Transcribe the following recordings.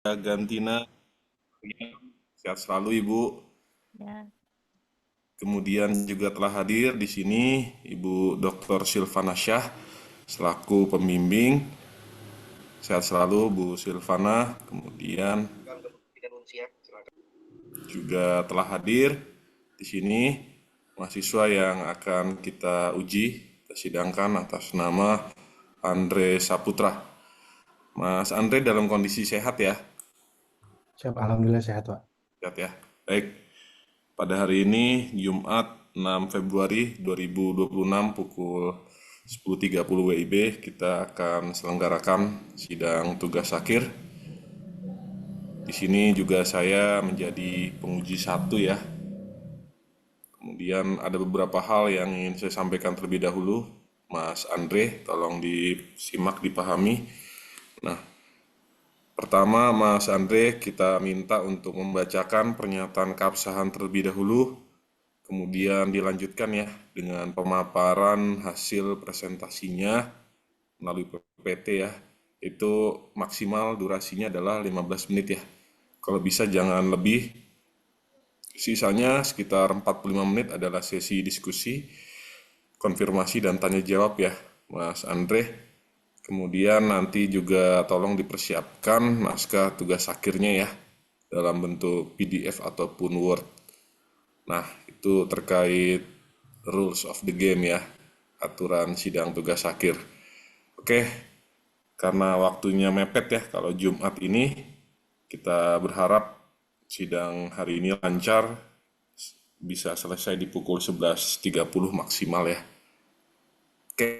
Gantina, sehat selalu Ibu. Ya, Kemudian juga telah hadir di sini Ibu Dr. Silvana Syah selaku pembimbing. Sehat selalu Bu Silvana. Kemudian juga telah hadir di sini mahasiswa yang akan kita uji, kita sidangkan atas nama Andre Saputra. Mas Andre dalam kondisi sehat ya? Siap, alhamdulillah sehat, Pak. Sehat ya. Baik. Pada hari ini Jumat 6 Februari 2026 pukul 10.30 WIB kita akan selenggarakan sidang tugas akhir. Di sini juga saya menjadi penguji satu ya. Kemudian ada beberapa hal yang ingin saya sampaikan terlebih dahulu. Mas Andre, tolong disimak, dipahami. Nah, pertama Mas Andre kita minta untuk membacakan pernyataan keabsahan terlebih dahulu. Kemudian dilanjutkan ya dengan pemaparan hasil presentasinya melalui PPT ya. Itu maksimal durasinya adalah 15 menit ya. Kalau bisa jangan lebih. Sisanya sekitar 45 menit adalah sesi diskusi, konfirmasi dan tanya jawab ya Mas Andre. Kemudian nanti juga tolong dipersiapkan naskah tugas akhirnya ya dalam bentuk PDF ataupun Word. Nah, itu terkait rules of the game ya, aturan sidang tugas akhir. Oke, karena waktunya mepet ya, kalau Jumat ini kita berharap sidang hari ini lancar, bisa selesai di pukul 11.30 maksimal ya. Oke,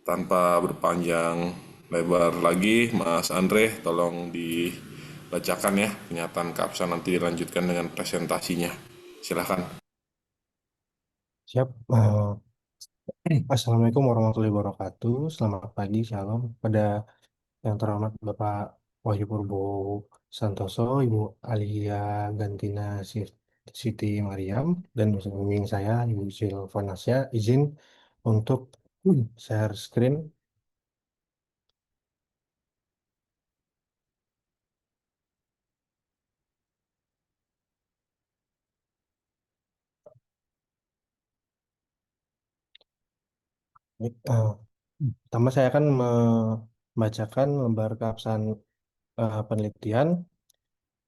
tanpa berpanjang lebar lagi, Mas Andre tolong dibacakan ya pernyataan keabsahan, nanti dilanjutkan dengan presentasinya. Silahkan. Siap. Assalamualaikum warahmatullahi wabarakatuh. Selamat pagi, shalom. Pada yang terhormat Bapak Wahyu Purbo Santoso, Ibu Alia Gantina Siti Mariam, dan pembimbing saya, Ibu Silvanasya, izin untuk share screen. Pertama saya akan membacakan lembar keabsahan penelitian.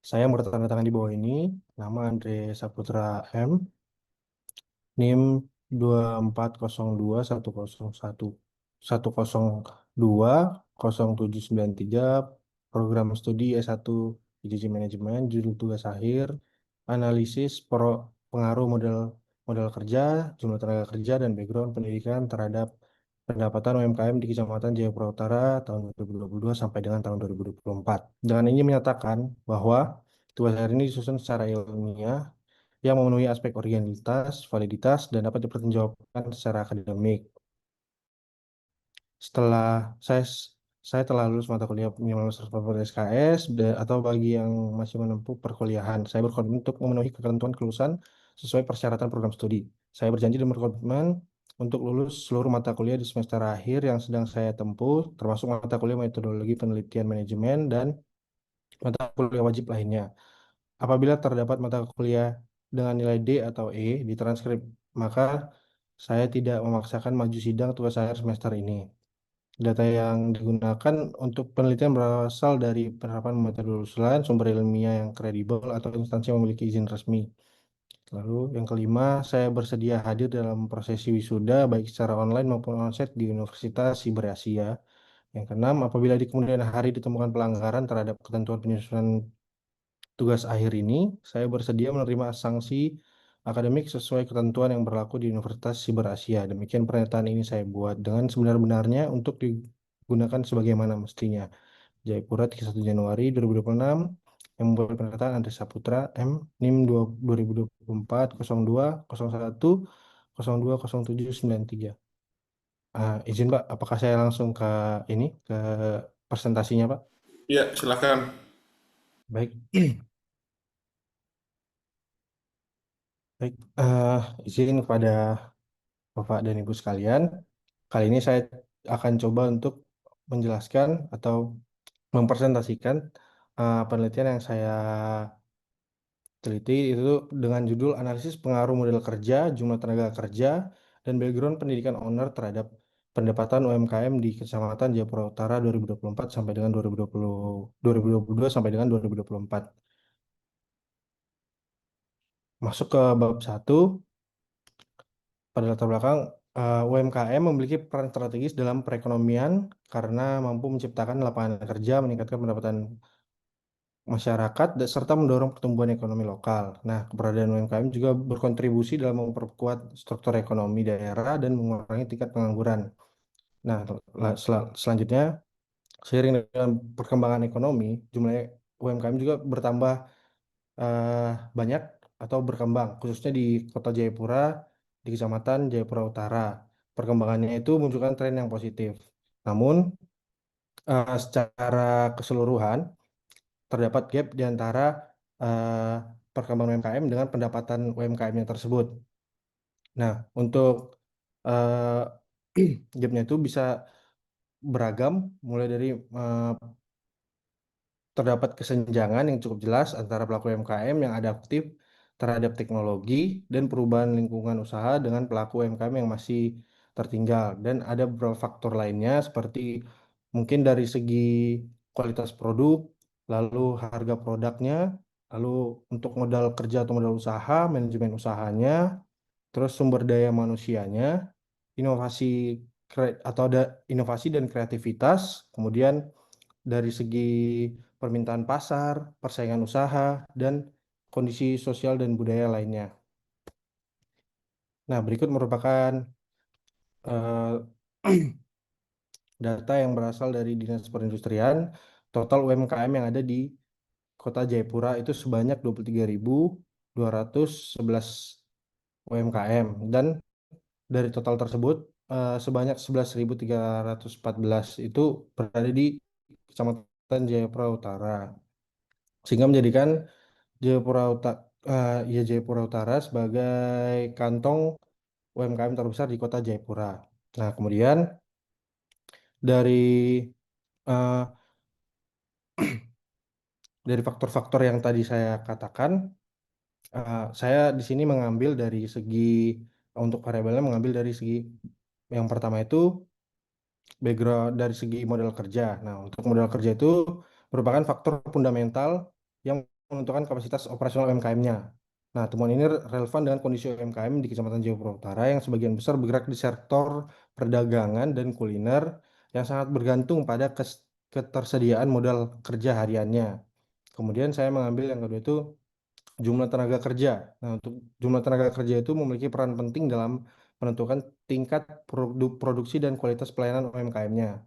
Saya yang bertanda tangan di bawah ini, nama Andre Saputra M, NIM 24011011020793, program studi S1 IJJ Manajemen, judul tugas akhir, analisis pengaruh model modal kerja, jumlah tenaga kerja, dan background pendidikan terhadap pendapatan UMKM di Kecamatan Jayapura Utara tahun 2022 sampai dengan tahun 2024. Dengan ini menyatakan bahwa tugas akhir ini disusun secara ilmiah yang memenuhi aspek originalitas, validitas, dan dapat dipertanggungjawabkan secara akademik. Setelah saya saya telah lulus mata kuliah minimal 140 SKS atau bagi yang masih menempuh perkuliahan, saya berkomitmen untuk memenuhi ketentuan kelulusan sesuai persyaratan program studi. Saya berjanji dan berkomitmen untuk lulus seluruh mata kuliah di semester akhir yang sedang saya tempuh, termasuk mata kuliah metodologi penelitian manajemen dan mata kuliah wajib lainnya. Apabila terdapat mata kuliah dengan nilai D atau E di transkrip, maka saya tidak memaksakan maju sidang tugas akhir semester ini. Data yang digunakan untuk penelitian berasal dari penerapan metode usulan, sumber ilmiah yang kredibel, atau instansi yang memiliki izin resmi. Lalu yang kelima, saya bersedia hadir dalam prosesi wisuda baik secara online maupun onsite di Universitas Siber Asia. Yang keenam, apabila di kemudian hari ditemukan pelanggaran terhadap ketentuan penyusunan tugas akhir ini, saya bersedia menerima sanksi akademik sesuai ketentuan yang berlaku di Universitas Siber Asia. Demikian pernyataan ini saya buat dengan sebenar-benarnya untuk digunakan sebagaimana mestinya. Jayapura 31 Januari 2026 yang membuat pernyataan Andres Saputra M NIM 2024 02 01 02 07 93. Izin Pak, apakah saya langsung ke ini ke presentasinya Pak? Iya, silakan. Baik. Baik, izin kepada Bapak dan Ibu sekalian, kali ini saya akan coba untuk menjelaskan atau mempresentasikan penelitian yang saya teliti itu dengan judul Analisis Pengaruh Model Kerja, Jumlah Tenaga Kerja, dan Background Pendidikan Owner terhadap pendapatan UMKM di Kecamatan Jayapura Utara 2024 sampai dengan 2022 sampai dengan 2024. Masuk ke bab 1, pada latar belakang UMKM memiliki peran strategis dalam perekonomian karena mampu menciptakan lapangan kerja, meningkatkan pendapatan masyarakat, serta mendorong pertumbuhan ekonomi lokal. Nah, keberadaan UMKM juga berkontribusi dalam memperkuat struktur ekonomi daerah dan mengurangi tingkat pengangguran. Nah, selanjutnya, seiring dengan perkembangan ekonomi, jumlah UMKM juga bertambah eh, banyak atau berkembang, khususnya di Kota Jayapura, di Kecamatan Jayapura Utara. Perkembangannya itu menunjukkan tren yang positif. Namun, secara keseluruhan, terdapat gap di antara eh, perkembangan UMKM dengan pendapatan UMKM yang tersebut. Nah, untuk eh, gapnya itu bisa beragam, mulai dari eh, terdapat kesenjangan yang cukup jelas antara pelaku UMKM yang adaptif terhadap teknologi dan perubahan lingkungan usaha dengan pelaku UMKM yang masih tertinggal. Dan ada beberapa faktor lainnya seperti mungkin dari segi kualitas produk, lalu harga produknya, lalu untuk modal kerja atau modal usaha, manajemen usahanya, terus sumber daya manusianya, inovasi atau ada inovasi dan kreativitas, kemudian dari segi permintaan pasar, persaingan usaha, dan kondisi sosial dan budaya lainnya. Nah, berikut merupakan eh, data yang berasal dari Dinas Perindustrian. Total UMKM yang ada di Kota Jayapura itu sebanyak 23.211 UMKM. Dan dari total tersebut, sebanyak 11.314 itu berada di Kecamatan Jayapura Utara. Sehingga menjadikan Jayapura Utara, ya Jayapura Utara sebagai kantong UMKM terbesar di kota Jayapura. Nah, kemudian dari eh, dari faktor-faktor yang tadi saya katakan, saya di sini mengambil dari segi untuk variabelnya mengambil dari segi yang pertama itu background dari segi modal kerja. Nah, untuk modal kerja itu merupakan faktor fundamental yang menentukan kapasitas operasional UMKM-nya. Nah, temuan ini relevan dengan kondisi UMKM di Kecamatan Jayapura Utara yang sebagian besar bergerak di sektor perdagangan dan kuliner yang sangat bergantung pada ketersediaan modal kerja hariannya. Kemudian saya mengambil yang kedua itu jumlah tenaga kerja. Nah, untuk jumlah tenaga kerja itu memiliki peran penting dalam menentukan tingkat produksi dan kualitas pelayanan UMKM-nya.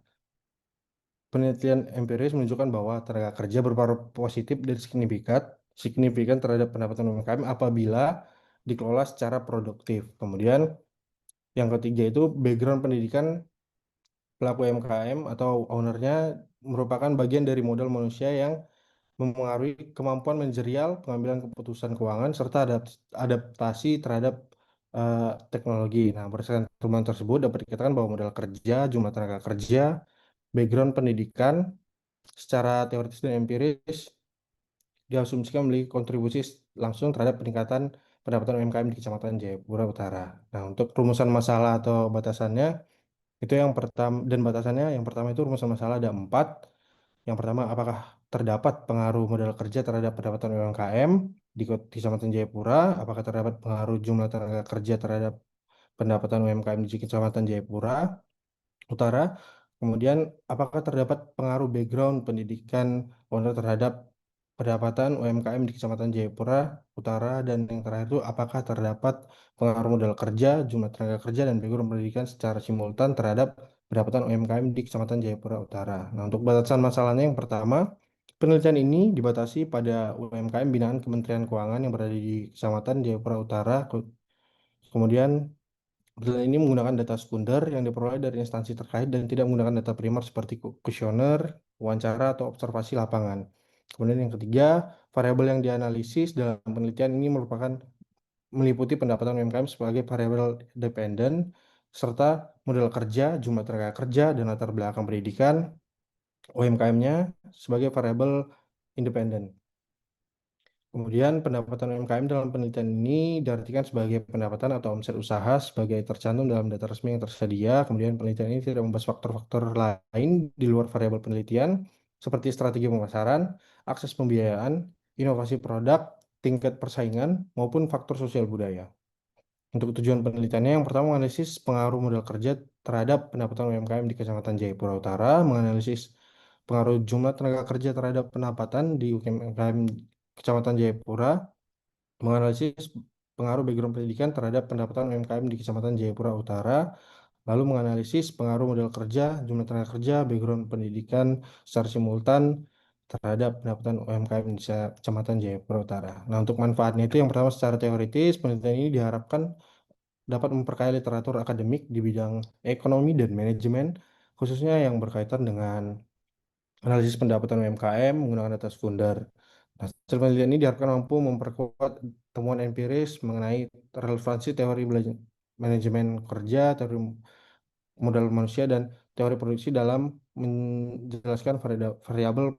Penelitian empiris menunjukkan bahwa tenaga kerja berpengaruh positif dan signifikan terhadap pendapatan UMKM apabila dikelola secara produktif. Kemudian yang ketiga itu background pendidikan pelaku UMKM atau ownernya merupakan bagian dari modal manusia yang memengaruhi kemampuan manajerial, pengambilan keputusan keuangan, serta adaptasi terhadap teknologi. Nah, berdasarkan temuan tersebut dapat dikatakan bahwa modal kerja, jumlah tenaga kerja, background pendidikan, secara teoritis dan empiris diasumsikan memiliki kontribusi langsung terhadap peningkatan pendapatan UMKM di Kecamatan Jayapura Utara. Nah, untuk rumusan masalah atau batasannya, itu yang pertama, dan batasannya yang pertama itu rumusan masalah ada 4. Yang pertama, apakah terdapat pengaruh modal kerja terhadap pendapatan UMKM di Kecamatan Jayapura? Apakah terdapat pengaruh jumlah tenaga kerja terhadap pendapatan UMKM di Kecamatan Jayapura Utara? Kemudian, apakah terdapat pengaruh background pendidikan owner terhadap pendapatan UMKM di Kecamatan Jayapura Utara? Dan yang terakhir itu, apakah terdapat pengaruh modal kerja, jumlah tenaga kerja, dan background pendidikan secara simultan terhadap pendapatan UMKM di Kecamatan Jayapura Utara? Nah, untuk batasan masalahnya yang pertama, penelitian ini dibatasi pada UMKM binaan Kementerian Keuangan yang berada di Kecamatan Jayapura Utara. Kemudian, penelitian ini menggunakan data sekunder yang diperoleh dari instansi terkait dan tidak menggunakan data primer seperti kuesioner, wawancara, atau observasi lapangan. Kemudian yang ketiga, variabel yang dianalisis dalam penelitian ini merupakan meliputi pendapatan UMKM sebagai variabel dependen, serta modal kerja, jumlah tenaga kerja, dan latar belakang pendidikan UMKM-nya sebagai variabel independen. Kemudian pendapatan UMKM dalam penelitian ini diartikan sebagai pendapatan atau omset usaha sebagai tercantum dalam data resmi yang tersedia. Kemudian penelitian ini tidak membahas faktor-faktor lain di luar variabel penelitian seperti strategi pemasaran, akses pembiayaan, inovasi produk, tingkat persaingan, maupun faktor sosial budaya. Untuk tujuan penelitiannya, yang pertama menganalisis pengaruh modal kerja terhadap pendapatan UMKM di Kecamatan Jayapura Utara, menganalisis pengaruh jumlah tenaga kerja terhadap pendapatan di UMKM Kecamatan Jayapura, menganalisis pengaruh background pendidikan terhadap pendapatan UMKM di Kecamatan Jayapura Utara, lalu menganalisis pengaruh modal kerja, jumlah tenaga kerja, background pendidikan secara simultan terhadap pendapatan UMKM di Kecamatan Jayapura Utara. Nah, untuk manfaatnya itu yang pertama secara teoritis, penelitian ini diharapkan dapat memperkaya literatur akademik di bidang ekonomi dan manajemen, khususnya yang berkaitan dengan analisis pendapatan UMKM menggunakan data sekunder. Nah, hasil penelitian ini diharapkan mampu memperkuat temuan empiris mengenai relevansi teori manajemen kerja, teori modal manusia, dan teori produksi dalam menjelaskan variabel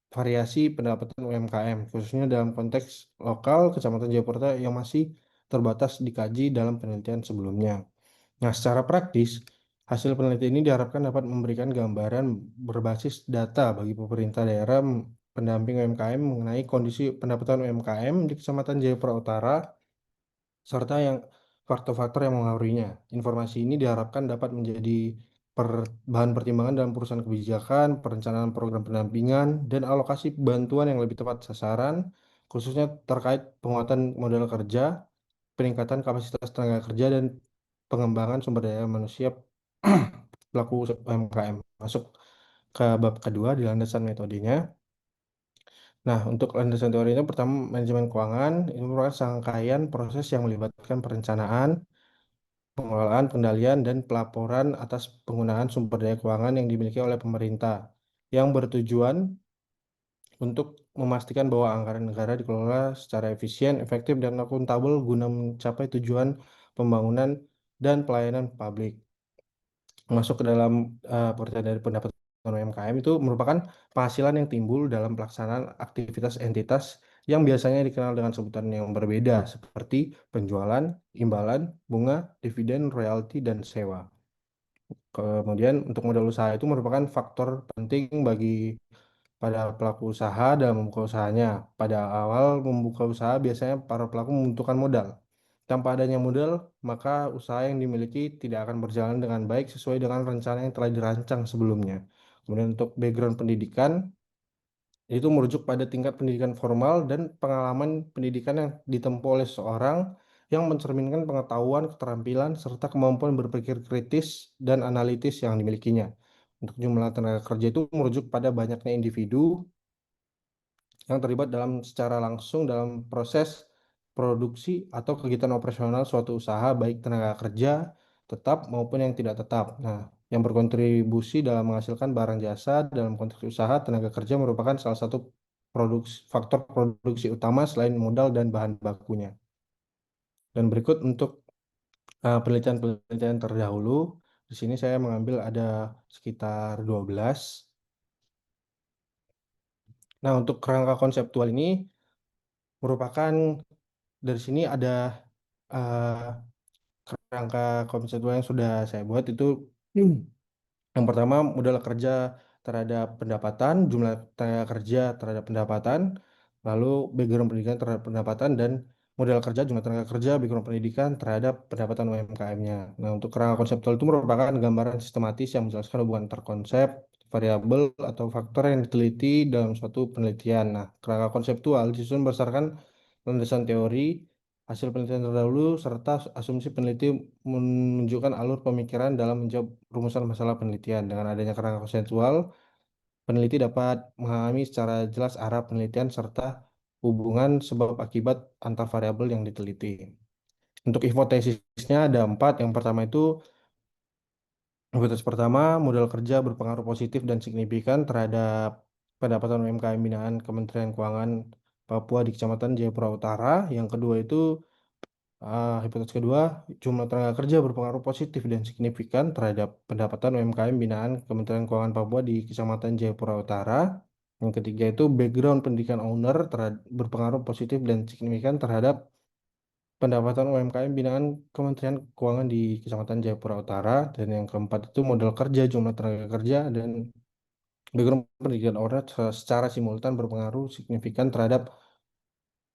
variasi pendapatan UMKM, khususnya dalam konteks lokal Kecamatan Jayapura yang masih terbatas dikaji dalam penelitian sebelumnya. Nah, secara praktis, hasil penelitian ini diharapkan dapat memberikan gambaran berbasis data bagi pemerintah daerah pendamping UMKM mengenai kondisi pendapatan UMKM di Kecamatan Jayapura Utara serta yang faktor-faktor yang mengaruhinya. Informasi ini diharapkan dapat menjadi bahan pertimbangan dalam perusahaan kebijakan, perencanaan program pendampingan, dan alokasi bantuan yang lebih tepat sasaran, khususnya terkait penguatan modal kerja, peningkatan kapasitas tenaga kerja, dan pengembangan sumber daya manusia pelaku UMKM. Masuk ke bab kedua di landasan metodenya. Nah, untuk landasan teorinya pertama manajemen keuangan ini merupakan serangkaian proses yang melibatkan perencanaan, pengelolaan, kendalian, dan pelaporan atas penggunaan sumber daya keuangan yang dimiliki oleh pemerintah yang bertujuan untuk memastikan bahwa anggaran negara dikelola secara efisien, efektif, dan akuntabel guna mencapai tujuan pembangunan dan pelayanan publik. Masuk ke dalam pengertian dari pendapatan UMKM itu merupakan penghasilan yang timbul dalam pelaksanaan aktivitas entitas yang biasanya dikenal dengan sebutan yang berbeda seperti penjualan, imbalan, bunga, dividen, royalti, dan sewa. Kemudian untuk modal usaha itu merupakan faktor penting bagi pada pelaku usaha dalam membuka usahanya. Pada awal membuka usaha biasanya para pelaku membutuhkan modal. Tanpa adanya modal, maka usaha yang dimiliki tidak akan berjalan dengan baik sesuai dengan rencana yang telah dirancang sebelumnya. Kemudian untuk background pendidikan, itu merujuk pada tingkat pendidikan formal dan pengalaman pendidikan yang ditempuh oleh seseorang yang mencerminkan pengetahuan, keterampilan, serta kemampuan berpikir kritis dan analitis yang dimilikinya. Untuk jumlah tenaga kerja itu merujuk pada banyaknya individu yang terlibat dalam secara langsung dalam proses produksi atau kegiatan operasional suatu usaha, baik tenaga kerja tetap maupun yang tidak tetap. Nah, yang berkontribusi dalam menghasilkan barang jasa dalam konteks usaha, tenaga kerja merupakan salah satu faktor produksi utama selain modal dan bahan bakunya. Dan berikut untuk penelitian-penelitian terdahulu, di sini saya mengambil ada sekitar 12. Nah, untuk kerangka konseptual ini merupakan dari sini ada eh, kerangka konseptual yang sudah saya buat itu Hmm. yang pertama modal kerja terhadap pendapatan, jumlah tenaga kerja terhadap pendapatan, lalu background pendidikan terhadap pendapatan, dan modal kerja, jumlah tenaga kerja, background pendidikan terhadap pendapatan UMKM-nya. Nah, untuk kerangka konseptual itu merupakan gambaran sistematis yang menjelaskan hubungan antar konsep, variabel, atau faktor yang diteliti dalam suatu penelitian. Nah, kerangka konseptual disusun berdasarkan landasan teori, hasil penelitian terdahulu, serta asumsi peneliti menunjukkan alur pemikiran dalam menjawab rumusan masalah penelitian. Dengan adanya kerangka konseptual, peneliti dapat memahami secara jelas arah penelitian serta hubungan sebab akibat antar variabel yang diteliti. Untuk hipotesisnya ada 4. Yang pertama itu, hipotesis pertama, modal kerja berpengaruh positif dan signifikan terhadap pendapatan UMKM binaan Kementerian Keuangan Papua di Kecamatan Jayapura Utara. Yang kedua itu, hipotesis kedua, jumlah tenaga kerja berpengaruh positif dan signifikan terhadap pendapatan UMKM binaan Kementerian Keuangan Papua di Kecamatan Jayapura Utara. Yang ketiga itu background pendidikan owner berpengaruh positif dan signifikan terhadap pendapatan UMKM binaan Kementerian Keuangan di Kecamatan Jayapura Utara. Dan yang keempat itu modal kerja, jumlah tenaga kerja, dan background pendidikan owner secara simultan berpengaruh signifikan terhadap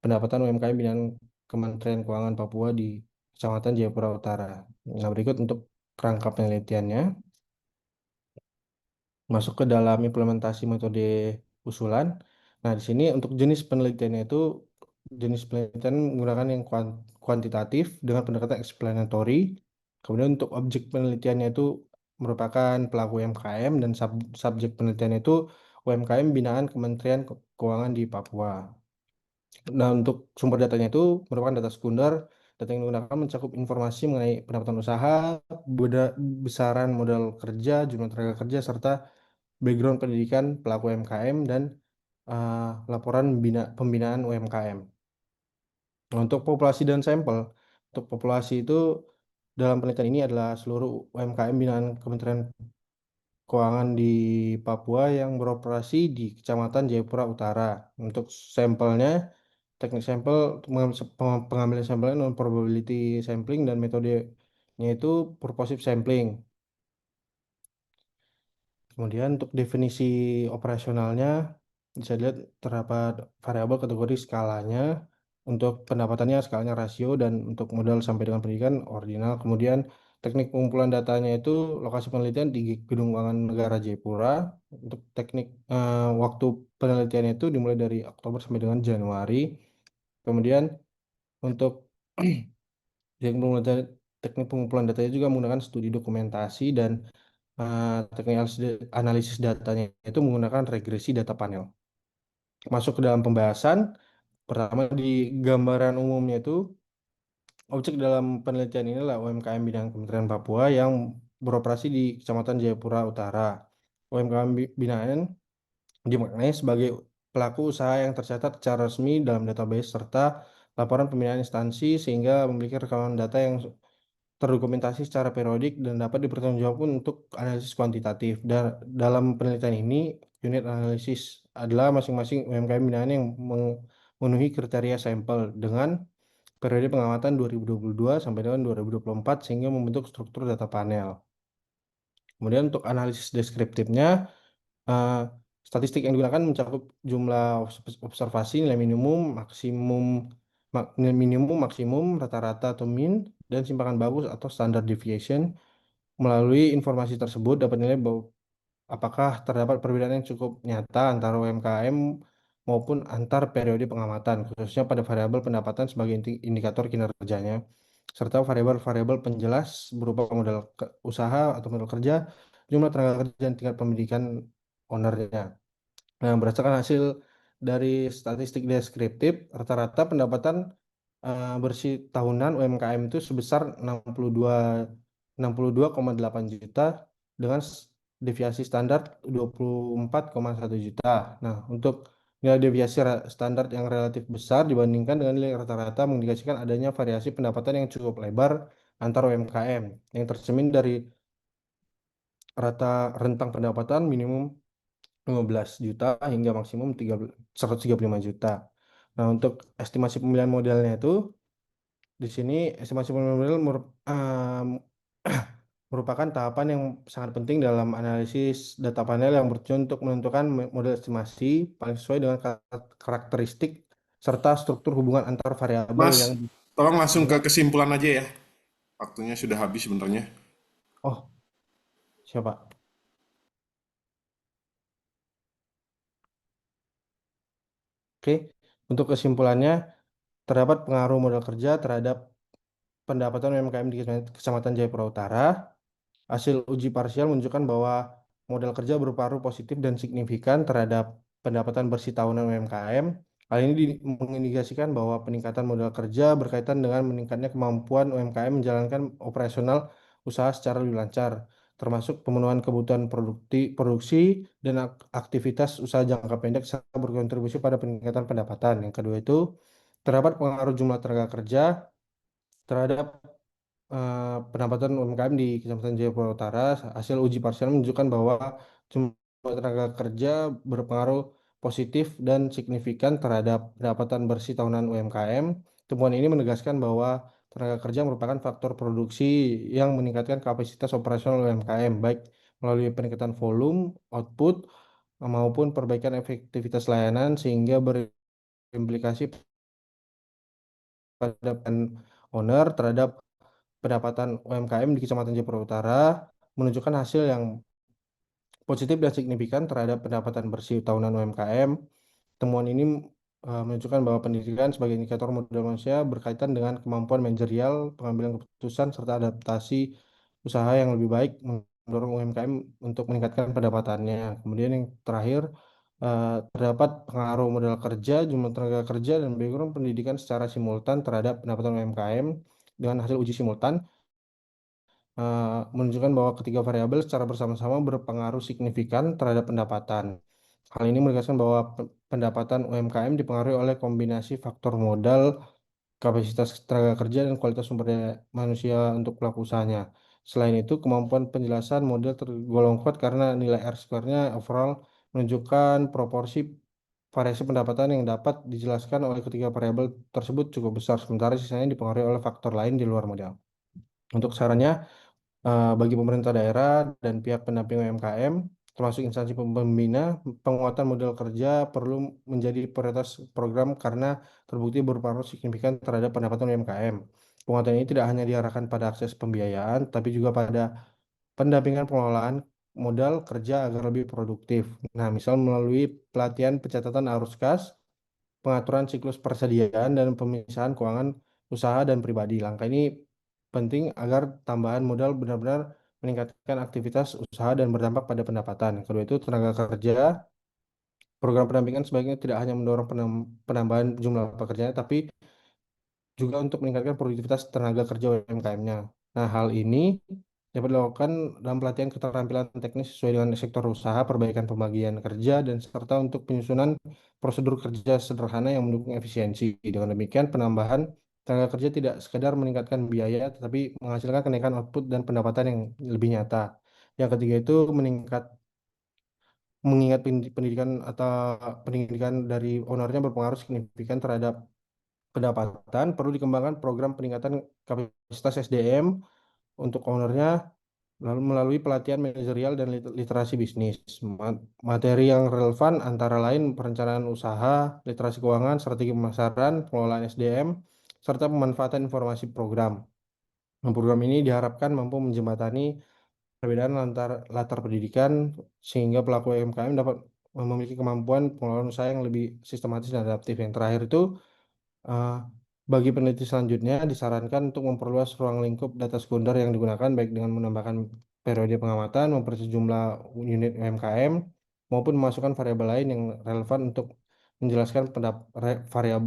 pendapatan UMKM binaan Kementerian Keuangan Papua di Kecamatan Jayapura Utara. Nah, berikut untuk kerangka penelitiannya. Masuk ke dalam implementasi metode usulan. Nah, di sini untuk jenis penelitiannya itu jenis penelitian menggunakan yang kuantitatif dengan pendekatan explanatory. Kemudian untuk objek penelitiannya itu merupakan pelaku UMKM dan subjek penelitiannya itu UMKM binaan Kementerian Keuangan di Papua. Nah, untuk sumber datanya itu merupakan data sekunder. Data yang digunakan mencakup informasi mengenai pendapatan usaha, besaran modal kerja, jumlah tenaga kerja, serta background pendidikan pelaku UMKM dan uh, laporan pembinaan UMKM. Nah, untuk populasi dan sampel, untuk populasi itu dalam penelitian ini adalah seluruh UMKM binaan Kementerian Keuangan di Papua yang beroperasi di Kecamatan Jayapura Utara. Untuk sampelnya, teknik sampel, pengambilan sampelnya non probability sampling dan metodenya itu purposive sampling. Kemudian untuk definisi operasionalnya bisa dilihat terdapat variabel kategori skalanya. Untuk pendapatannya skalanya rasio dan untuk modal sampai dengan pendidikan ordinal. Kemudian teknik pengumpulan datanya itu lokasi penelitian di Gedung Keuangan Negara Jayapura. Untuk teknik waktu penelitiannya itu dimulai dari Oktober sampai dengan Januari. Kemudian untuk teknik pengumpulan, teknik pengumpulan datanya juga menggunakan studi dokumentasi dan teknik analisis datanya itu menggunakan regresi data panel. Masuk ke dalam pembahasan, pertama di gambaran umumnya itu, objek dalam penelitian ini adalah UMKM bidang Kementerian Papua yang beroperasi di Kecamatan Jayapura Utara. UMKM binaan dimaknai sebagai pelaku usaha yang tercatat secara resmi dalam database serta laporan pembinaan instansi sehingga memiliki rekaman data yang terdokumentasi secara periodik dan dapat dipertanggungjawabkan untuk analisis kuantitatif. Dan dalam penelitian ini, unit analisis adalah masing-masing UMKM binaan yang memenuhi kriteria sampel dengan periode pengamatan 2022 sampai dengan 2024 sehingga membentuk struktur data panel. Kemudian untuk analisis deskriptifnya, eh, statistik yang digunakan mencakup jumlah observasi, nilai minimum, maksimum, nilai minimum, maksimum, rata-rata atau mean, dan simpangan bagus atau standard deviation. Melalui informasi tersebut dapat nilai bahwa apakah terdapat perbedaan yang cukup nyata antara UMKM maupun antar periode pengamatan, khususnya pada variabel pendapatan sebagai indikator kinerjanya, serta variabel-variabel penjelas berupa modal usaha atau modal kerja, jumlah tenaga kerja, dan tingkat pendidikan ownernya. Nah, berdasarkan hasil dari statistik deskriptif, rata-rata pendapatan bersih tahunan UMKM itu sebesar 62,8 juta dengan deviasi standar 24,1 juta. Nah, untuk nilai deviasi standar yang relatif besar dibandingkan dengan nilai rata-rata mengindikasikan adanya variasi pendapatan yang cukup lebar antar UMKM yang tercermin dari rata rentang pendapatan minimum 15 juta hingga maksimum 135 juta. Nah, untuk estimasi pemilihan modelnya itu di sini estimasi pemilihan model merupakan tahapan yang sangat penting dalam analisis data panel yang bertujuan untuk menentukan model estimasi paling sesuai dengan karakteristik serta struktur hubungan antar variabel yang Mas, tolong langsung ke dengan kesimpulan aja ya. Waktunya sudah habis sebenarnya. oh siapa? Oke, untuk kesimpulannya terdapat pengaruh modal kerja terhadap pendapatan UMKM di Kecamatan Jayapura Utara. Hasil uji parsial menunjukkan bahwa modal kerja berpengaruh positif dan signifikan terhadap pendapatan bersih tahunan UMKM. Hal ini mengindikasikan bahwa peningkatan modal kerja berkaitan dengan meningkatnya kemampuan UMKM menjalankan operasional usaha secara lebih lancar, termasuk pemenuhan kebutuhan produksi dan aktivitas usaha jangka pendek serta berkontribusi pada peningkatan pendapatan. Yang kedua itu terdapat pengaruh jumlah tenaga kerja terhadap pendapatan UMKM di Kecamatan Jayapura Utara. Hasil uji parsial menunjukkan bahwa jumlah tenaga kerja berpengaruh positif dan signifikan terhadap pendapatan bersih tahunan UMKM. Temuan ini menegaskan bahwa tenaga kerja merupakan faktor produksi yang meningkatkan kapasitas operasional UMKM, baik melalui peningkatan volume, output, maupun perbaikan efektivitas layanan, sehingga berimplikasi pada owner terhadap pendapatan UMKM di Kecamatan Jayapura Utara, menunjukkan hasil yang positif dan signifikan terhadap pendapatan bersih tahunan UMKM. Temuan ini menunjukkan bahwa pendidikan sebagai indikator modal manusia berkaitan dengan kemampuan manajerial, pengambilan keputusan, serta adaptasi usaha yang lebih baik, mendorong UMKM untuk meningkatkan pendapatannya. Kemudian yang terakhir, terdapat pengaruh modal kerja, jumlah tenaga kerja, dan background pendidikan secara simultan terhadap pendapatan UMKM dengan hasil uji simultan menunjukkan bahwa ketiga variabel secara bersama-sama berpengaruh signifikan terhadap pendapatan. Hal ini menegaskan bahwa pendapatan UMKM dipengaruhi oleh kombinasi faktor modal, kapasitas tenaga kerja, dan kualitas sumber daya manusia untuk pelaku usahanya. Selain itu, kemampuan penjelasan model tergolong kuat karena nilai R-square-nya overall menunjukkan proporsi variasi pendapatan yang dapat dijelaskan oleh ketiga variabel tersebut cukup besar, sementara sisanya dipengaruhi oleh faktor lain di luar modal. Untuk sarannya, bagi pemerintah daerah dan pihak pendamping UMKM, termasuk instansi pembina, penguatan modal kerja perlu menjadi prioritas program karena terbukti berpengaruh signifikan terhadap pendapatan UMKM. Penguatan ini tidak hanya diarahkan pada akses pembiayaan, tapi juga pada pendampingan pengelolaan modal kerja agar lebih produktif. Nah, misal melalui pelatihan pencatatan arus kas, pengaturan siklus persediaan, dan pemisahan keuangan usaha dan pribadi. Langkah ini penting agar tambahan modal benar-benar meningkatkan aktivitas usaha dan berdampak pada pendapatan. Kedua itu tenaga kerja, program pendampingan sebaiknya tidak hanya mendorong penambahan jumlah pekerjaan, tapi juga untuk meningkatkan produktivitas tenaga kerja UMKM-nya. Nah, hal ini dapat dilakukan dalam pelatihan keterampilan teknis sesuai dengan sektor usaha, perbaikan pembagian kerja, dan serta untuk penyusunan prosedur kerja sederhana yang mendukung efisiensi. Dengan demikian, penambahan tenaga kerja tidak sekadar meningkatkan biaya, tetapi menghasilkan kenaikan output dan pendapatan yang lebih nyata. Yang ketiga itu mengingat pendidikan atau pendidikan dari ownernya berpengaruh signifikan terhadap pendapatan, perlu dikembangkan program peningkatan kapasitas SDM untuk ownernya lalu melalui pelatihan manajerial dan literasi bisnis. Materi yang relevan antara lain perencanaan usaha, literasi keuangan, strategi pemasaran, pengelolaan SDM, serta pemanfaatan informasi program. Nah, program ini diharapkan mampu menjembatani perbedaan antar latar pendidikan sehingga pelaku UMKM dapat memiliki kemampuan pengelolaan usaha yang lebih sistematis dan adaptif. Yang terakhir itu, Uh, bagi peneliti selanjutnya, disarankan untuk memperluas ruang lingkup data sekunder yang digunakan, baik dengan menambahkan periode pengamatan, memperluas jumlah unit UMKM, maupun memasukkan variabel lain yang relevan untuk menjelaskan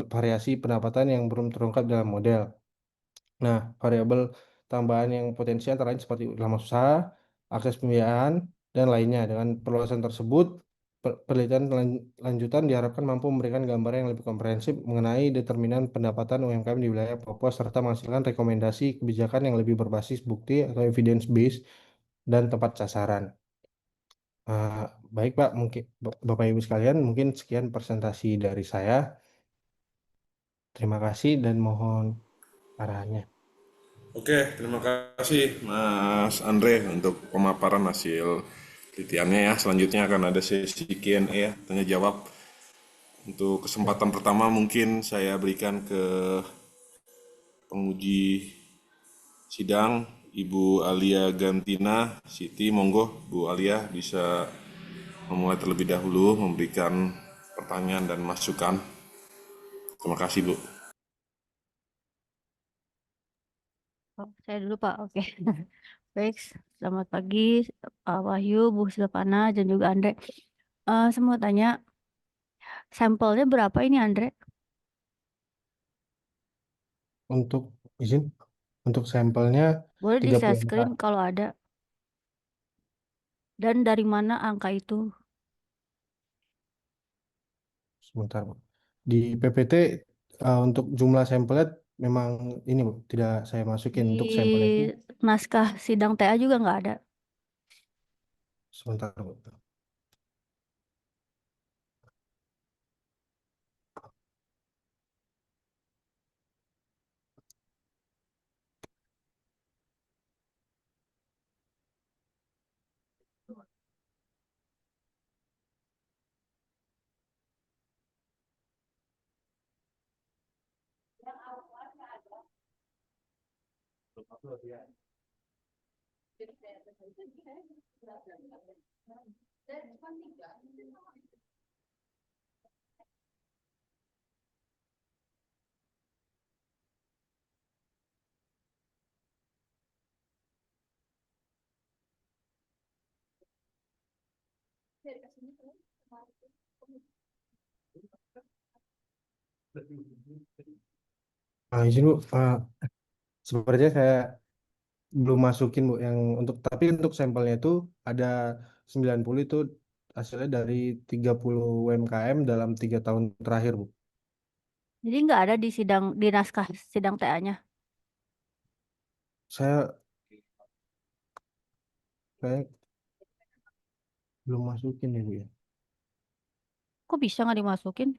variasi pendapatan yang belum terungkap dalam model. Nah, variabel tambahan yang potensial antara lain seperti lama usaha, akses pembiayaan, dan lainnya. Dengan perluasan tersebut, penelitian lanjutan diharapkan mampu memberikan gambaran yang lebih komprehensif mengenai determinan pendapatan UMKM di wilayah Papua, serta menghasilkan rekomendasi kebijakan yang lebih berbasis bukti atau evidence based dan tepat sasaran. Ah, baik Pak, mungkin Bapak Ibu sekalian, mungkin sekian presentasi dari saya. Terima kasih dan mohon arahannya. Oke, terima kasih Mas Andre untuk pemaparan hasil penelitiannya ya. Selanjutnya akan ada sesi Q&A ya, tanya jawab. Untuk Ya. kesempatan pertama mungkin saya berikan ke penguji sidang Ibu Alia Gantina Siti. Monggo Bu Alia bisa memulai terlebih dahulu memberikan pertanyaan dan masukan. Terima kasih Bu. Oh, saya dulu Pak, oke. Baik, selamat pagi Pak Wahyu, Bu Silvana, dan juga Andre. Saya mau tanya, sampelnya berapa ini Andre? Untuk izin, untuk sampelnya Boleh di share 34. screen kalau ada. Dan dari mana angka itu? Sebentar, Bu. Di PPT untuk jumlah sampelnya memang ini, Bu, tidak saya masukin Di untuk sampel itu. naskah sidang TA juga nggak ada. Sebentar, Bu. Nah, izin Bu, sepertinya saya belum masukin Bu yang tapi untuk sampelnya itu ada 90 itu hasilnya dari 30 UMKM dalam 3 tahun terakhir Bu. Jadi nggak ada di naskah sidang TA-nya. Saya belum masukin ya Bu ya. Kok bisa nggak dimasukin?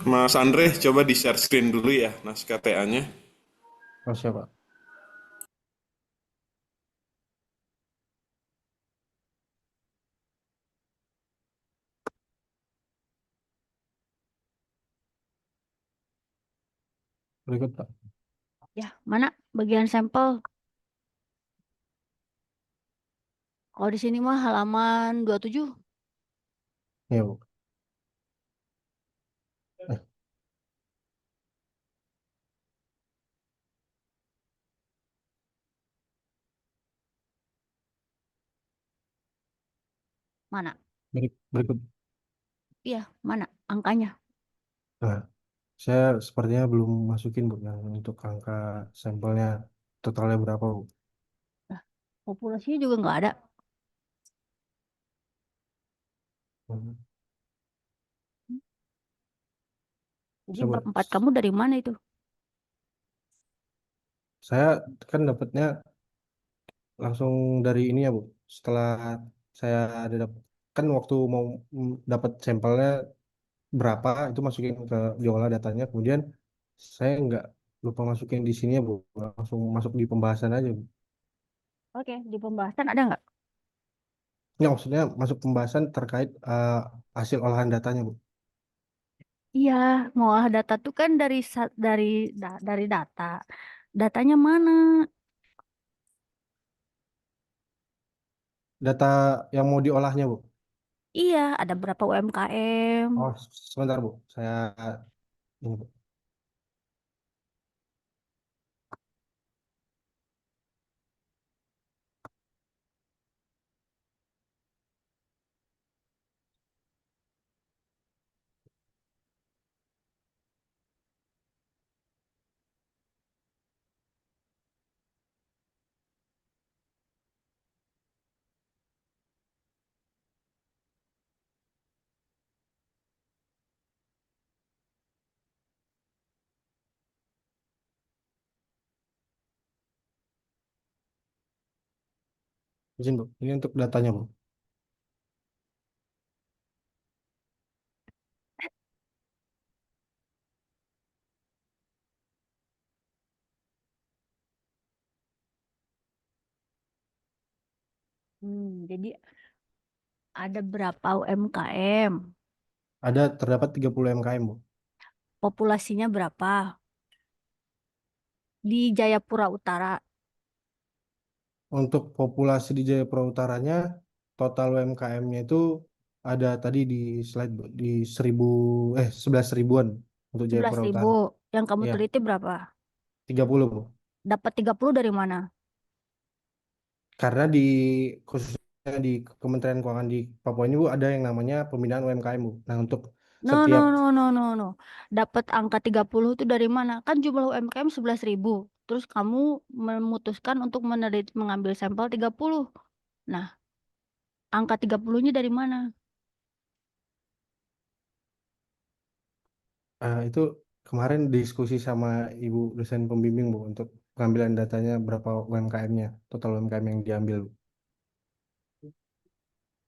Mas Andre, coba di share screen dulu ya naskah TA-nya. Oh siapa? Berikut Pak. Ya, mana bagian sampel? Kalau di sini mah halaman 27. Ya Bu. Eh, Mana? berikut. Iya, mana angkanya? Nah, saya sepertinya belum masukin Bu yang untuk angka sampelnya totalnya berapa Bu. Nah, populasinya juga nggak ada. Hmm. Jadi Coba bab 4 kamu dari mana itu? saya kan dapatnya langsung dari ini ya Bu. Setelah saya kan waktu mau dapat sampelnya berapa itu masukin ke diolah datanya, kemudian saya nggak lupa masukin di sini ya Bu, langsung masuk di pembahasan aja Bu. Oke, di pembahasan ada nggak? Ya maksudnya masuk pembahasan terkait hasil olahan datanya Bu. Iya, ngolah data tuh kan dari data. Datanya mana? Data yang mau diolahnya Bu. Iya, ada berapa UMKM? Oh sebentar Bu, saya ini Bu. Izin Bu, ini untuk datanya Bu. Jadi ada berapa UMKM? Ada terdapat 30 UMKM Bu. Populasinya berapa? Di Jayapura Utara. Untuk populasi di Jayapura Utaranya, total UMKM-nya itu ada tadi di slide Bu, di 11 ribuan untuk sebelas Jayapura ribu. Utara. Yang kamu Ya, teliti berapa? 30 Bu. Dapat 30 dari mana? Karena khususnya di Kementerian Keuangan di Papua ini Bu ada yang namanya pembinaan UMKM Bu. Nah, untuk No, no, setiap no, no, no, no. Dapat angka 30 itu dari mana? Kan jumlah UMKM 11.000. Terus kamu memutuskan untuk mengambil sampel 30. Nah, angka 30-nya dari mana? itu kemarin diskusi sama Ibu dosen pembimbing Bu untuk pengambilan datanya berapa UMKM-nya, total UMKM yang diambil Bu.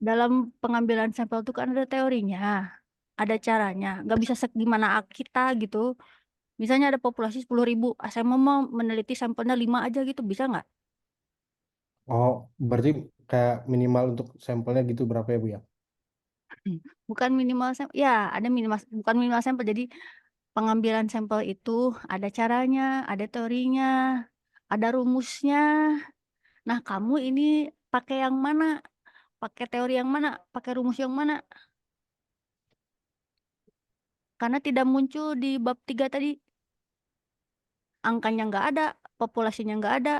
Dalam pengambilan sampel itu kan ada teorinya, ada caranya. Nggak bisa gimana kita gitu. Misalnya ada populasi 10.000, saya mau meneliti sampelnya 5 aja gitu, bisa nggak? Oh, berarti kayak minimal untuk sampelnya gitu berapa ya Bu ya? Bukan minimal sampel, ya ada minimal, bukan minimal sampel. Jadi pengambilan sampel itu ada caranya, ada teorinya, ada rumusnya. Nah, kamu ini pakai yang mana? Pakai teori yang mana? Pakai rumus yang mana? Karena tidak muncul di bab 3 tadi. Angkanya nggak ada, populasinya nggak ada,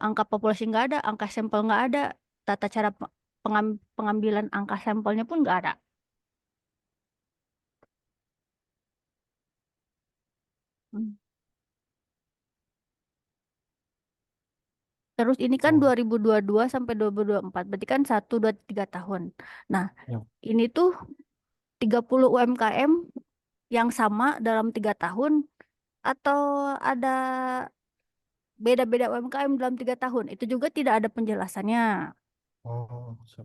angka populasi nggak ada, angka sampel nggak ada, tata cara pengambilan angka sampelnya pun nggak ada. Hmm. Terus ini kan Oh, 2022 sampai 2024, berarti kan 1, 2, 3 tahun. Nah, ya. ini tuh 30 UMKM yang sama dalam 3 tahun, atau ada beda-beda UMKM dalam 3 tahun. Itu juga tidak ada penjelasannya. Oh, siap.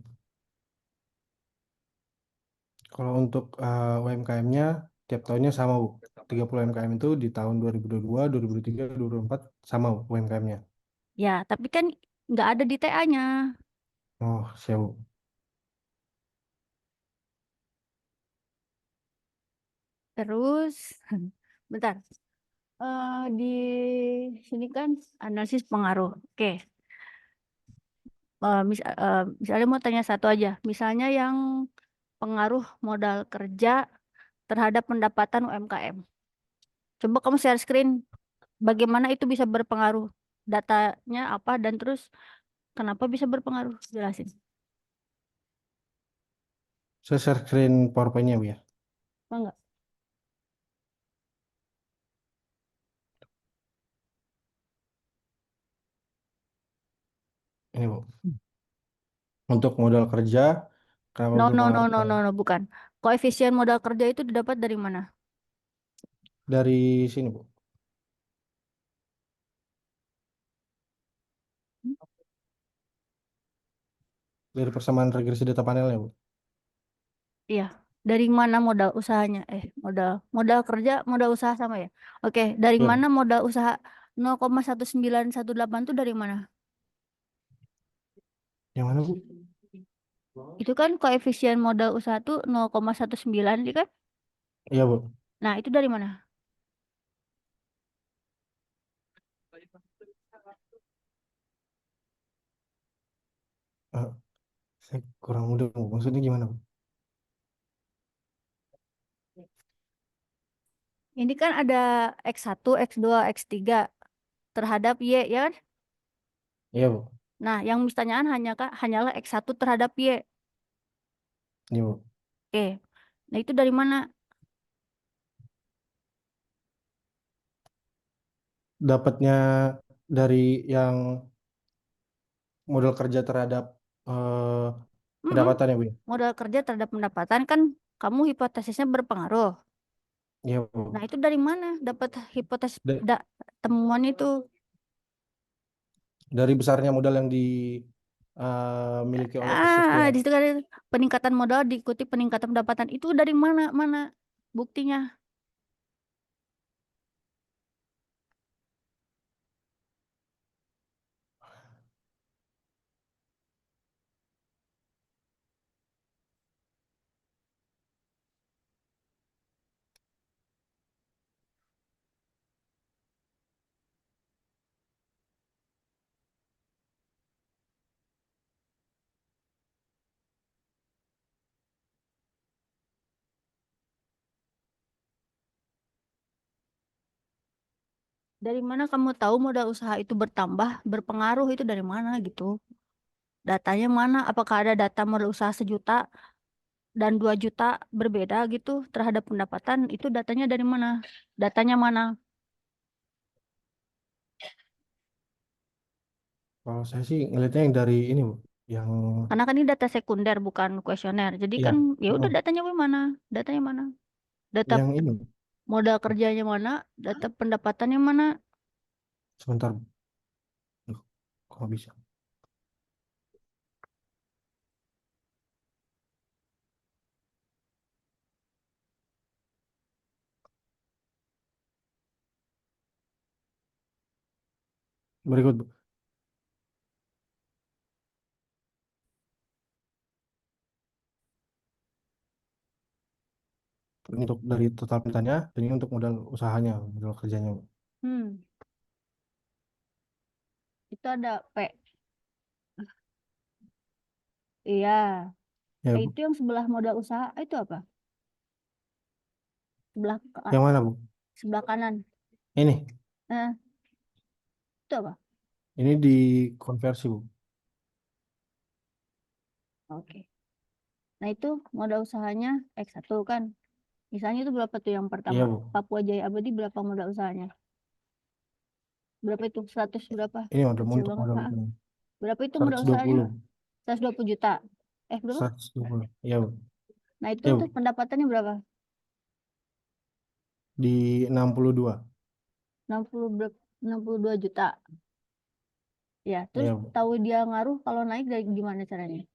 Kalau untuk UMKM-nya tiap tahunnya sama Bu. 30 UMKM itu di tahun 2022, 2023, 2024 sama Bu UMKM-nya. Ya, tapi kan nggak ada di TA-nya. Oh, siap Bu. Terus, bentar. Di sini kan analisis pengaruh. Oke. Misalnya mau tanya satu aja. Misalnya yang pengaruh modal kerja terhadap pendapatan UMKM. Coba kamu share screen. Bagaimana itu bisa berpengaruh? Datanya apa dan terus kenapa bisa berpengaruh? Jelasin. Saya share screen PowerPoint-nya Bu ya. Apa enggak? Ini Bu. Untuk modal kerja, kenapa No, no, no, berpengaruh no, no, no, bukan. Koefisien modal kerja itu didapat dari mana? dari sini Bu. Dari persamaan regresi data panelnya Bu. Iya, dari mana modal usahanya? Modal modal kerja, modal usaha sama ya? Oke, dari Ya, mana modal usaha 0,1918 itu dari mana? yang mana Bu? Itu kan koefisien modal usaha tuh 0,19, ya kan? Iya Bu. Nah, itu dari mana? Eh, saya kurang mudah Bu. Maksudnya gimana Bu? Ini kan ada X1, X2, X3 terhadap Y, ya kan? Iya Bu. Nah, yang pertanyaan hanyalah X1 terhadap Y. Iya Bu. Oke. Nah, itu dari mana? Dapatnya dari yang modal kerja terhadap eh, Mm-mm. pendapatan ya Bu ya? Modal kerja terhadap pendapatan kan kamu hipotesisnya berpengaruh. Iya Nah, Bu. itu dari mana dapat hipotesis Da- temuan itu? dari besarnya modal yang dimiliki oleh Di kesekian. situ kan ada peningkatan modal diikuti peningkatan pendapatan. Itu dari mana? Mana buktinya? Dari mana kamu tahu modal usaha itu bertambah, berpengaruh itu dari mana gitu? Datanya mana? Apakah ada data modal usaha 1 juta dan 2 juta berbeda gitu terhadap pendapatan? Itu datanya dari mana? Datanya mana? Kalau saya sih ngelihatnya yang dari ini Bu, yang Karena kan ini data sekunder bukan kuesioner. Jadi iya, kan ya udah oh, datanya mana? Datanya mana? Data yang ini modal kerjanya mana? Data pendapatannya mana? sebentar, Duh, kok nggak bisa? Berikut, Bu. Ini untuk dari total pendapatannya, dan ini untuk modal usahanya, modal kerjanya, Bu. Hmm, itu ada P. Iya, Ya, P Bu. itu yang sebelah modal usaha itu apa? Sebelah Yang mana, Bu? sebelah kanan. Ini. Eh, itu apa? Ini dikonversi, Bu. Oke. Nah, itu modal usahanya X1 kan. Misalnya itu berapa tuh yang pertama? Iya, Bu. Papua Jaya Abadi berapa modal usahanya? Berapa itu? 100 berapa? Ini modal Kecil untuk banget. modal Ha? ini. Berapa itu modal usahanya? 120. 120 juta. Berapa? 120. Iya, Bu. Nah, itu Iya, tuh Bu. pendapatannya berapa? Di 62. 62 juta. Ya, terus Iya, Bu. tahu dia ngaruh kalau naik dari gimana caranya?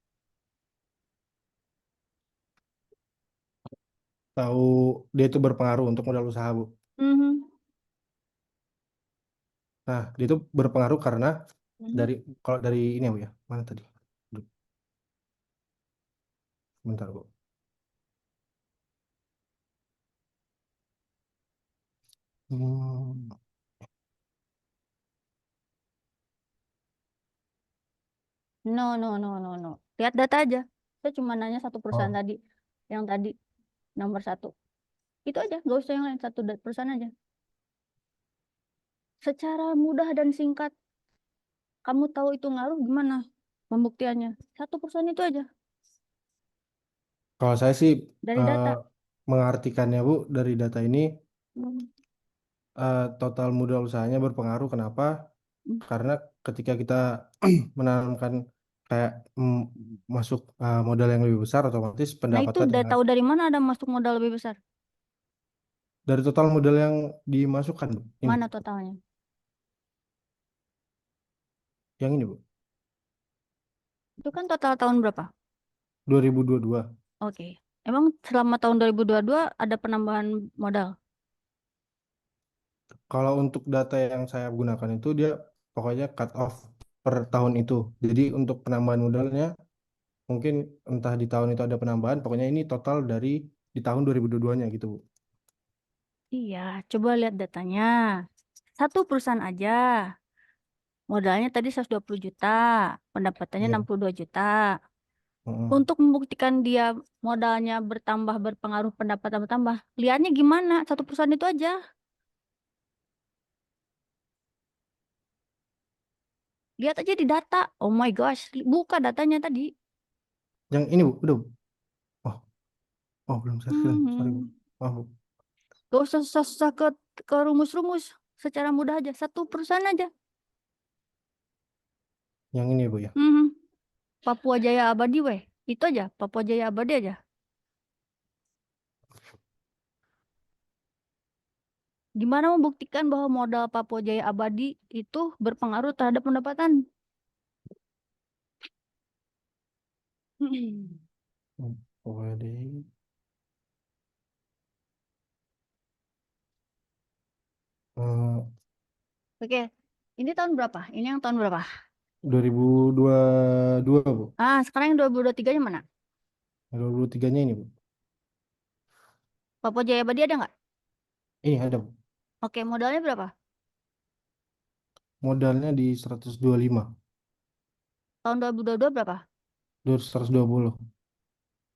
Tahu dia itu berpengaruh untuk modal usaha, Bu. Mhm. Nah, dia itu berpengaruh karena Mhm. dari, kalau dari ini ya, Bu ya. Mana tadi? Bentar, Bu. Hmm. No, no, no, no, no. Lihat data aja. Saya cuma nanya satu perusahaan Oh, tadi. Yang tadi nomor 1. Itu aja, gak usah yang lain. Satu perusahaan aja. Secara mudah dan singkat, kamu tahu itu ngaruh gimana pembuktiannya? Satu perusahaan itu aja kalau saya sih dari eh, data. mengartikannya, Bu, dari data ini Hmm. total modal usahanya berpengaruh. Kenapa? Hmm. Karena ketika kita menanamkan kayak masuk modal yang lebih besar, otomatis Nah, itu pendapatan udah yang tahu dari mana ada masuk modal lebih besar? dari total modal yang dimasukkan, Bu. Ini, Mana totalnya? yang ini, Bu. Itu kan total tahun berapa? 2022. Oke. Emang selama tahun 2022 ada penambahan modal? Kalau untuk data yang saya gunakan itu dia pokoknya cut off per tahun itu. Jadi untuk penambahan modalnya mungkin entah di tahun itu ada penambahan, pokoknya ini total dari di tahun 2022-nya gitu, Bu. Iya, coba lihat datanya. Satu perusahaan aja. Modalnya tadi 120 juta, pendapatannya Iya. 62 juta. Heeh. Untuk membuktikan dia modalnya bertambah, berpengaruh pendapatan bertambah, lihatnya gimana? Satu perusahaan itu aja. Lihat aja di data. Oh my gosh, buka datanya tadi. Yang ini, Bu, udah, Bu. Oh, oh belum share screen. Sorry, Bu. Hmm. Maaf, Bu. Gak usah susah-susah ke rumus-rumus. Secara mudah aja. Satu perusahaan aja. Yang ini, Bu ya. Hmm. Papua Jaya Abadi weh. Itu aja. Papua Jaya Abadi aja. Gimana membuktikan bahwa modal Papua Jaya Abadi itu berpengaruh terhadap pendapatan? OED eh, Oke. Ini tahun berapa? Ini yang tahun berapa? 2022, Bu. Sekarang yang 2023-nya mana? 2023-nya ini, Bu. Papua Jaya Abadi ada nggak? Ini ada, Bu. Oke, modalnya berapa? Modalnya di 125. Tahun 2022 berapa? 120.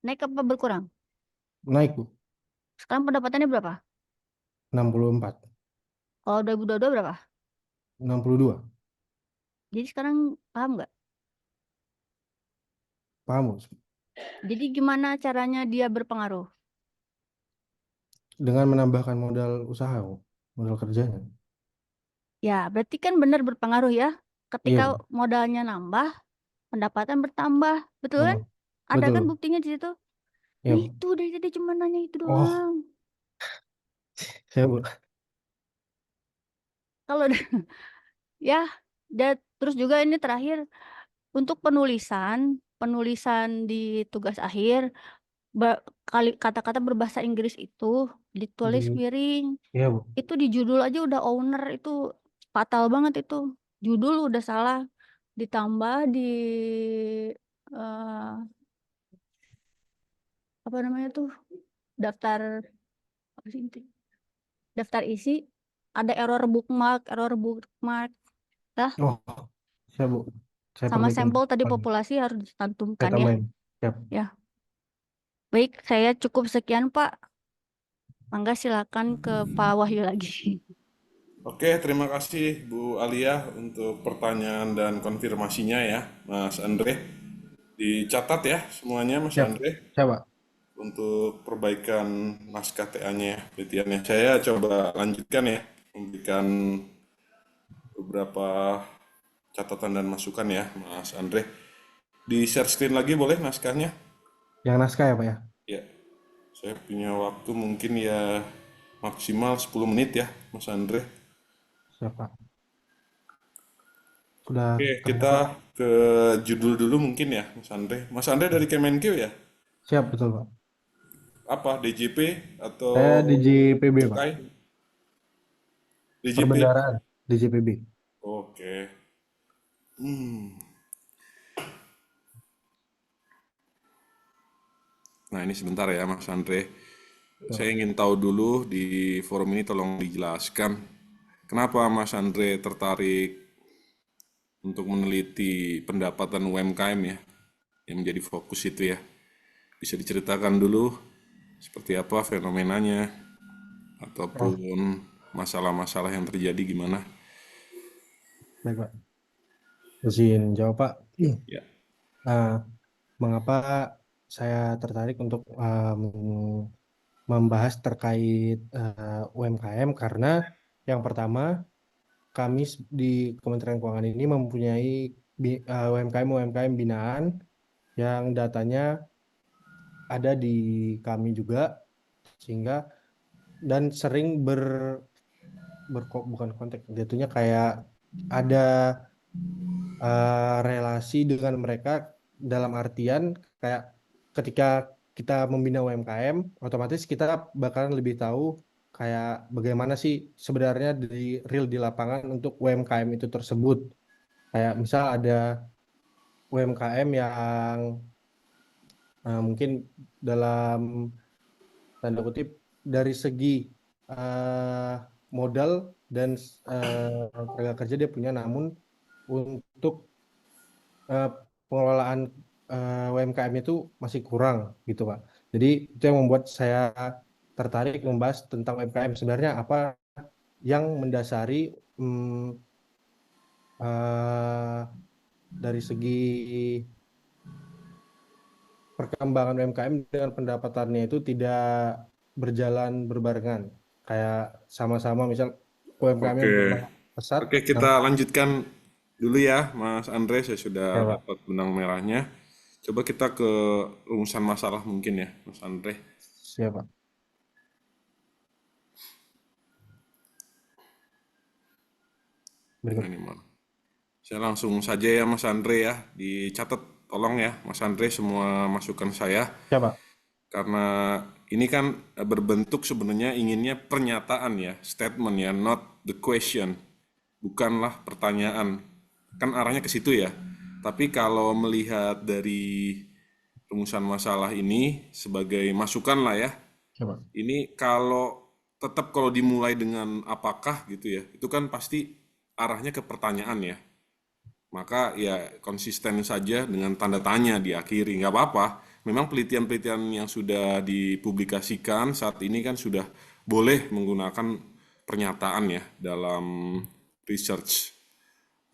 Naik apa berkurang? Naik, Bu. Sekarang pendapatannya berapa? 64. Kalau 2022 berapa? 62. Jadi sekarang paham nggak? Paham, Bu? Jadi gimana caranya dia berpengaruh? Dengan menambahkan modal usaha, Bu. Modal kerjanya. Ya, berarti kan benar berpengaruh ya. Iya, Ketika Bu. modalnya nambah, pendapatan bertambah. Betul kan? Heeh. Ada Betul, kan Bu. buktinya di situ? Iya, Nah Bu. itu dari tadi cuma nanya itu Oh, doang. saya, Bu. Kalau ya, terus juga ini terakhir untuk penulisan, penulisan di tugas akhir, kata-kata berbahasa Inggris itu ditulis Di, miring. iya, Bu. Itu di judul aja udah owner itu fatal banget itu. judul udah salah, ditambah di eh, apa namanya tuh, daftar apa sih itu? Daftar isi ada error bookmark lah, Oh, siap Bu. Saya sama perbaikin. sampel tadi populasi harus Saya dicantumkan ya. tambahin. Siap. Ya, baik, saya cukup sekian Pak. Mangga silakan ke Pak Wahyu lagi. Oke, terima kasih Bu Alia untuk pertanyaan dan konfirmasinya ya, Mas Andre. Dicatat ya semuanya, Mas Siap. Andre, Siap Pak. untuk perbaikan naskah TA-nya ya, penelitiannya. Saya coba lanjutkan ya, memberikan beberapa catatan dan masukan ya, Mas Andre. Di share screen lagi boleh naskahnya? Yang naskah ya Pak ya? Ya, saya punya waktu mungkin ya maksimal 10 menit ya, Mas Andre. Siap Pak. Sudah Oke, terlihat kita Pak. ke judul dulu mungkin ya, Mas Andre. Mas Andre dari Kemenkeu ya? Siap betul Pak. Apa, DJP atau Saya di JPB Pak. Cukai? DJP? Perbendaharaan di JPB. Oke. Hmm. Nah, ini sebentar ya, Mas Andre. Saya ingin tahu dulu di forum ini tolong dijelaskan kenapa Mas Andre tertarik untuk meneliti pendapatan UMKM ya, yang menjadi fokus itu ya. Bisa diceritakan dulu seperti apa fenomenanya Oh, ataupun masalah-masalah yang terjadi gimana? baik Pak. Izin jawab Pak. Ya. Nah, mengapa saya tertarik untuk membahas terkait UMKM? Karena yang pertama, kami di Kementerian Keuangan ini mempunyai UMKM binaan yang datanya ada di kami juga, sehingga dan sering bukan kontak, jatuhnya kayak ada relasi dengan mereka, dalam artian kayak ketika kita membina UMKM, otomatis kita bakalan lebih tahu kayak bagaimana sih sebenarnya di real di lapangan untuk UMKM itu tersebut. Kayak misal ada UMKM yang mungkin dalam tanda kutip dari segi eh, modal dan tenaga kerja dia punya, namun untuk eh, pengelolaan UMKM itu masih kurang gitu Pak. Jadi itu yang membuat saya tertarik membahas tentang UMKM, sebenarnya apa yang mendasari hmm, eh, dari segi perkembangan UMKM dengan pendapatannya itu tidak berjalan berbarengan. Kayak sama-sama misal UMKM-nya Oke. berkembang pesat, Oke, kita namun lanjutkan dulu ya, Mas Andre. Saya sudah ya Pak, dapat benang merahnya. Coba kita ke rumusan masalah mungkin ya, Mas Andre. siapa? Nah, Berikut. ini mana? Saya langsung saja ya, Mas Andre ya. Dicatat tolong ya, Mas Andre, semua masukan saya. Siapa? Karena ini kan berbentuk sebenarnya inginnya pernyataan ya, statement ya, not the question. Bukanlah pertanyaan. Kan arahnya ke situ ya. Tapi kalau melihat dari rumusan masalah ini sebagai masukan lah ya, Siapa? ini kalau tetap kalau dimulai dengan apakah gitu ya, itu kan pasti arahnya ke pertanyaan ya. Maka ya konsisten saja dengan tanda tanya di akhiri, nggak apa-apa. Memang penelitian-penelitian yang sudah dipublikasikan saat ini kan sudah boleh menggunakan pernyataan ya dalam research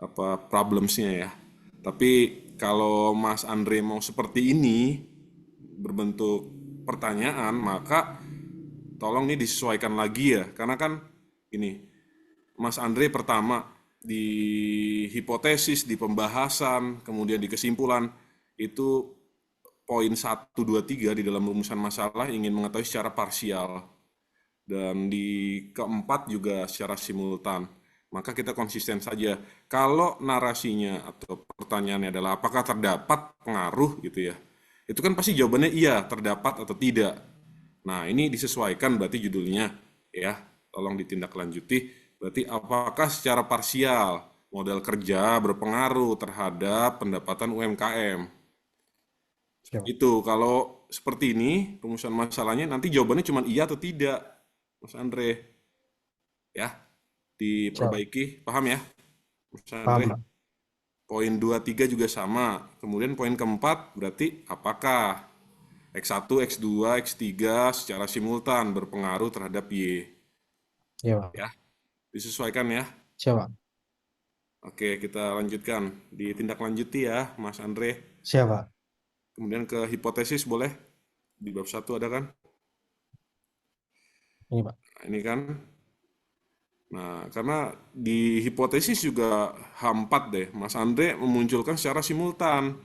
apa problemsnya ya. Tapi kalau Mas Andre mau seperti ini berbentuk pertanyaan, maka tolong nih disesuaikan lagi ya. Karena kan ini Mas Andre pertama di hipotesis, di pembahasan, kemudian di kesimpulan itu poin 1, 2, 3 di dalam rumusan masalah ingin mengetahui secara parsial. Dan di keempat juga secara simultan. Maka kita konsisten saja. Kalau narasinya atau pertanyaannya adalah apakah terdapat pengaruh gitu ya. Itu kan pasti jawabannya iya, terdapat atau tidak. Nah, ini disesuaikan berarti judulnya ya. Tolong ditindaklanjuti. Berarti apakah secara parsial modal kerja berpengaruh terhadap pendapatan UMKM. Siap. Itu kalau seperti ini rumusan masalahnya nanti jawabannya cuma iya atau tidak, Mas Andre. Ya, Siap. diperbaiki, paham ya, Mas Paham, Andre? Pak. Poin 2, 3 juga sama. Kemudian poin keempat berarti apakah X1, X2, X3 secara simultan berpengaruh terhadap Y. Iya, Pak. Ya, disesuaikan ya. Siap, Pak. Oke, kita lanjutkan. Ditindaklanjuti ya, Mas Andre. Siap, Pak. Kemudian ke hipotesis boleh? Di bab 1 ada kan? Ini, Pak. Nah, ini kan. Nah, karena di hipotesis juga H4 deh, Mas Andre memunculkan secara simultan.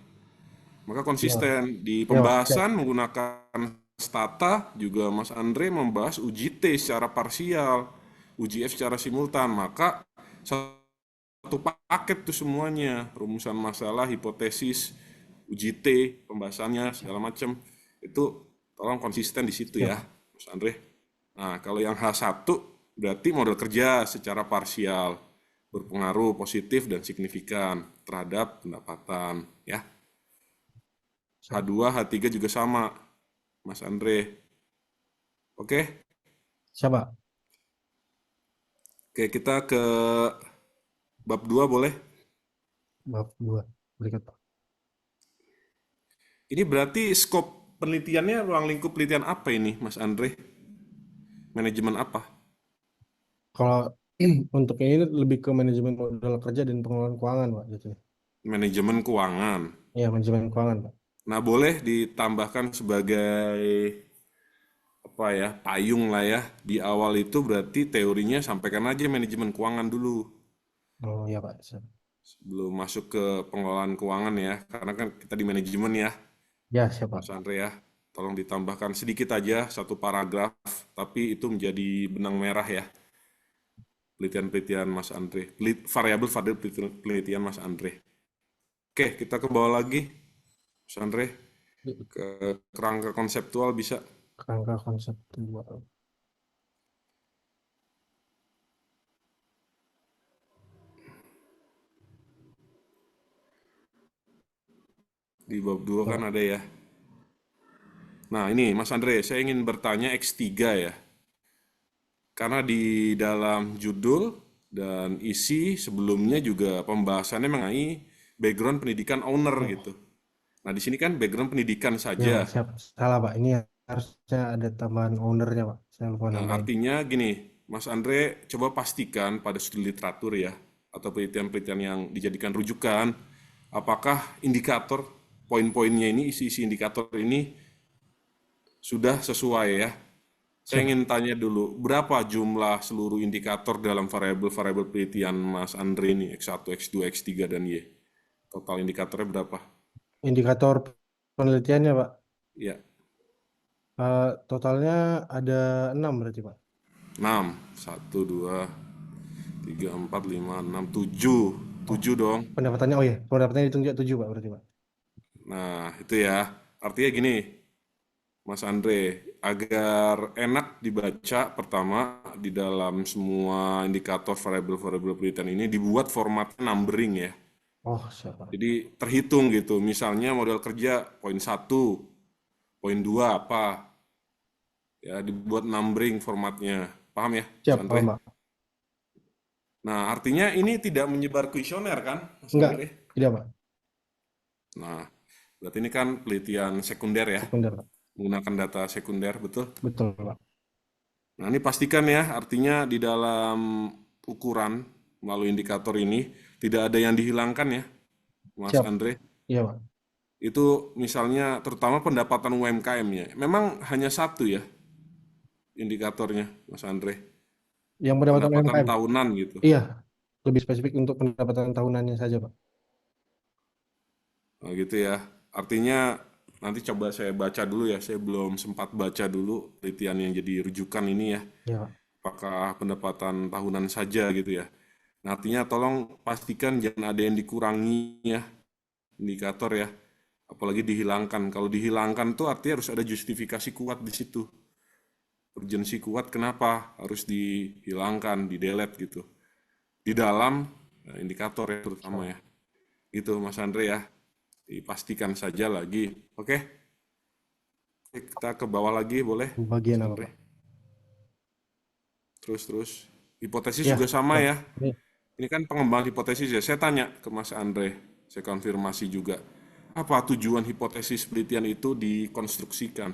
Maka Iya, Pak. konsisten. Di Iya, Pak. Siap. pembahasan menggunakan stata juga Mas Andre membahas uji T secara parsial, uji F secara simultan. Maka satu paket tuh semuanya, rumusan masalah, hipotesis, uji T, pembahasannya segala macam. Itu tolong konsisten di situ Siap. ya, Mas Andre. Nah, kalau yang H1 berarti model kerja secara parsial berpengaruh positif dan signifikan terhadap pendapatan ya. Siap. H2, H3 juga sama, Mas Andre. Oke? Siap, Pak. Oke, kita ke bab 2 boleh? Bab 2. Berikut, Pak. Ini berarti skop penelitiannya ruang lingkup penelitian apa ini, Mas Andre? Manajemen apa? Kalau untuk ini lebih ke manajemen modal kerja dan pengelolaan keuangan, Pak. Gitu. Manajemen keuangan. Iya, manajemen keuangan, Pak. Nah, boleh ditambahkan sebagai apa ya, payung lah ya. Di awal itu berarti teorinya sampaikan aja manajemen keuangan dulu Oh, iya, Pak. Siap. sebelum masuk ke pengelolaan keuangan ya. Karena kan kita di manajemen ya, Ya, siap, Pak. Mas Andre ya. Tolong ditambahkan sedikit aja satu paragraf, tapi itu menjadi benang merah ya. Penelitian-penelitian Mas Andre, variabel-variabel penelitian Mas Andre. Oke, kita ke bawah lagi, Mas Andre, ke kerangka konseptual bisa. Kerangka konseptual. Di bab 2 Ya, kan Pak. ada ya. Nah ini Mas Andre, saya ingin bertanya X3 ya. Karena di dalam judul dan isi sebelumnya juga pembahasannya mengenai background pendidikan owner Oh, gitu. Nah di sini kan background pendidikan ya, Pak. saja. Siap. Salah, Pak. Ini harusnya ada tambahan ownernya, Pak. Saya lupa nambahin. Artinya gini, Mas Andre coba pastikan pada studi literatur ya, atau penelitian-penelitian yang dijadikan rujukan, apakah indikator poin-poinnya ini, isi-isi indikator ini sudah sesuai ya. Saya Siap. ingin tanya dulu, berapa jumlah seluruh indikator dalam variabel-variabel penelitian Mas Andre ini, X1, X2, X3, dan Y? Total indikatornya berapa? Indikator penelitiannya, Pak. Ya, Totalnya ada 6 berarti, Pak. 6. 1, 2, 3, 4, 5, 6, 7. Oh, 7 dong. pendapatannya, oh ya, pendapatannya hitung juga 7, Pak, berarti, Pak. Nah, itu ya. Artinya gini, Mas Andre, agar enak dibaca, pertama di dalam semua indikator variabel-variabel penelitian ini dibuat formatnya numbering ya. Oh, siap, Pak. Jadi terhitung gitu. Misalnya model kerja poin 1, poin 2 apa. Ya, dibuat numbering formatnya. Paham ya, Mas Siap, Andre? paham, Pak. Nah, artinya ini tidak menyebar kuesioner kan, Mas Enggak, Andre? tidak, Pak. Nah, berarti ini kan penelitian sekunder ya, Sekunder, Pak. menggunakan data sekunder, betul? Betul, Pak. Nah, ini pastikan ya, artinya di dalam ukuran melalui indikator ini tidak ada yang dihilangkan ya, Mas Siap. Andre. Iya, Pak. Itu misalnya terutama pendapatan UMKM-nya. Memang hanya satu ya indikatornya, Mas Andre. Yang pendapatan Pendapatan UMKM. tahunan gitu. Iya, lebih spesifik untuk pendapatan tahunannya saja, Pak. Nah, gitu ya. Artinya nanti coba saya baca dulu ya. Saya belum sempat baca dulu penelitian yang jadi rujukan ini ya. Iya, Pak. Apakah pendapatan tahunan saja gitu ya. Nah, artinya tolong pastikan jangan ada yang dikurangi ya indikator ya. Apalagi dihilangkan. Kalau dihilangkan tuh artinya harus ada justifikasi kuat di situ. Urgensi kuat kenapa harus dihilangkan, di delete gitu. Di dalam indikator ya terutama Oh, ya. Gitu Mas Andre ya. Dipastikan saja lagi. Oke, kita ke bawah lagi boleh Mas bagian apa, Andre. Pak? Terus hipotesis Ya, juga sama Pak. ya. Ini Ini kan pengembangan hipotesis ya. Saya tanya ke Mas Andre, saya konfirmasi juga. Apa tujuan hipotesis penelitian itu dikonstruksikan,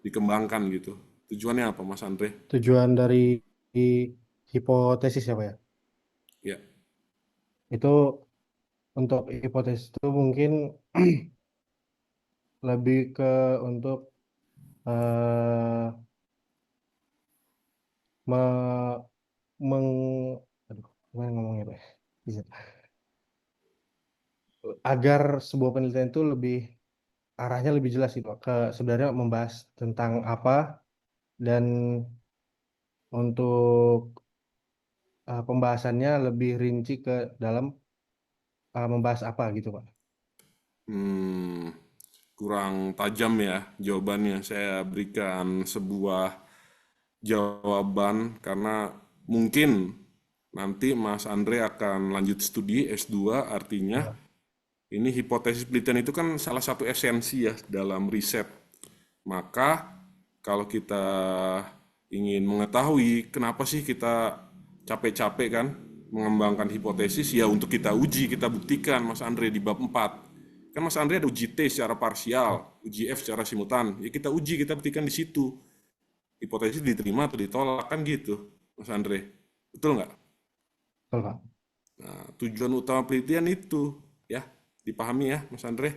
dikembangkan gitu? Tujuannya apa Mas Andre? tujuan dari hipotesis ya, Pak ya. Ya. Itu untuk hipotesis itu mungkin lebih ke untuk eh me- meng aduh, gimana ngomongnya, Pak ya? Bisa. Agar sebuah penelitian itu lebih arahnya lebih jelas gitu, Pak. Ke sebenarnya membahas tentang apa dan untuk pembahasannya lebih rinci ke dalam membahas apa gitu, Pak. Hmm, kurang tajam ya jawabannya. Saya berikan sebuah jawaban karena mungkin nanti Mas Andre akan lanjut studi S2, artinya Ya, ini hipotesis penelitian itu kan salah satu esensi ya dalam riset. Maka kalau kita ingin mengetahui kenapa sih kita capek-capek kan mengembangkan hipotesis, ya untuk kita uji, kita buktikan Mas Andre di bab 4. Kan Mas Andre ada uji T secara ya, parsial, uji F secara simultan. Ya kita uji, kita buktikan di situ. Hipotesis diterima atau ditolak kan gitu, Mas Andre. Betul nggak? betul, Pak. Nah, tujuan utama penelitian itu ya, dipahami ya Mas Andre.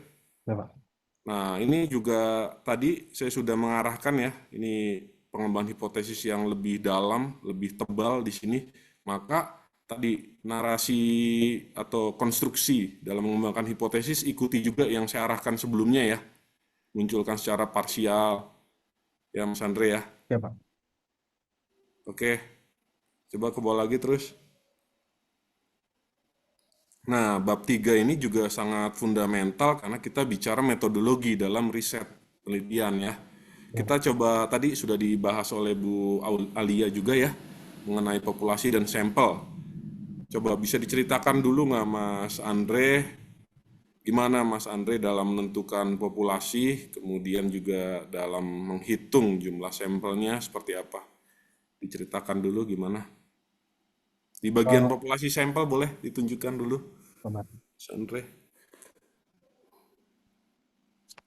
Ya, Pak. Nah, ini juga tadi saya sudah mengarahkan ya, ini pengembangan hipotesis yang lebih dalam, lebih tebal di sini. Maka tadi narasi atau konstruksi dalam mengembangkan hipotesis ikuti juga yang saya arahkan sebelumnya ya, munculkan secara parsial ya Mas Andre ya. Ya, Pak. Oke, coba ke bawah lagi terus. Nah, bab 3 ini juga sangat fundamental karena kita bicara metodologi dalam riset penelitian ya. Ya, Pak. Kita coba tadi sudah dibahas oleh Bu Alia juga ya mengenai populasi dan sampel. Coba bisa diceritakan dulu nggak Mas Andre, gimana Mas Andre dalam menentukan populasi, kemudian juga dalam menghitung jumlah sampelnya seperti apa? Diceritakan dulu gimana? Di bagian Kalau populasi sampel boleh ditunjukkan dulu, Pak, Mas Andre.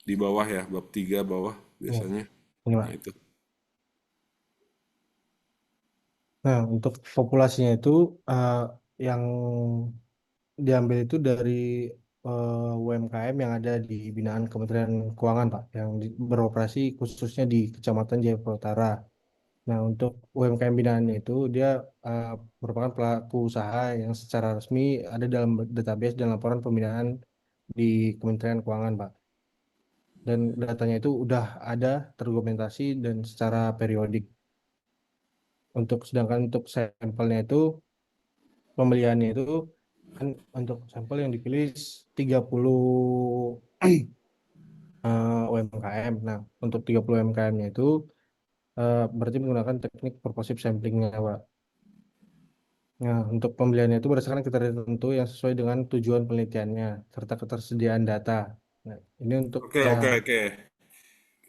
Di bawah ya, bab 3 bawah ya, biasanya. ini, Nah, Pak. itu. Nah, untuk populasinya itu yang diambil itu dari UMKM yang ada di binaan Kementerian Keuangan, Pak, yang beroperasi khususnya di Kecamatan Jayapura Utara. Nah, untuk UMKM binaannya itu dia eh, merupakan pelaku usaha yang secara resmi ada dalam database dan laporan pembinaan di Kementerian Keuangan, Pak. Dan datanya itu udah ada terdokumentasi dan secara periodik. Sedangkan untuk sampelnya itu pembeliannya itu kan untuk sampel yang dipilih 30 UMKM. Nah, untuk 30 UMKM-nya itu berarti menggunakan teknik purposive sampling-nya, Pak. Nah, untuk pembeliannya itu berdasarkan kriteria tertentu yang sesuai dengan tujuan penelitiannya serta ketersediaan data. Nah, ini untuk Oke, yang oke, oke.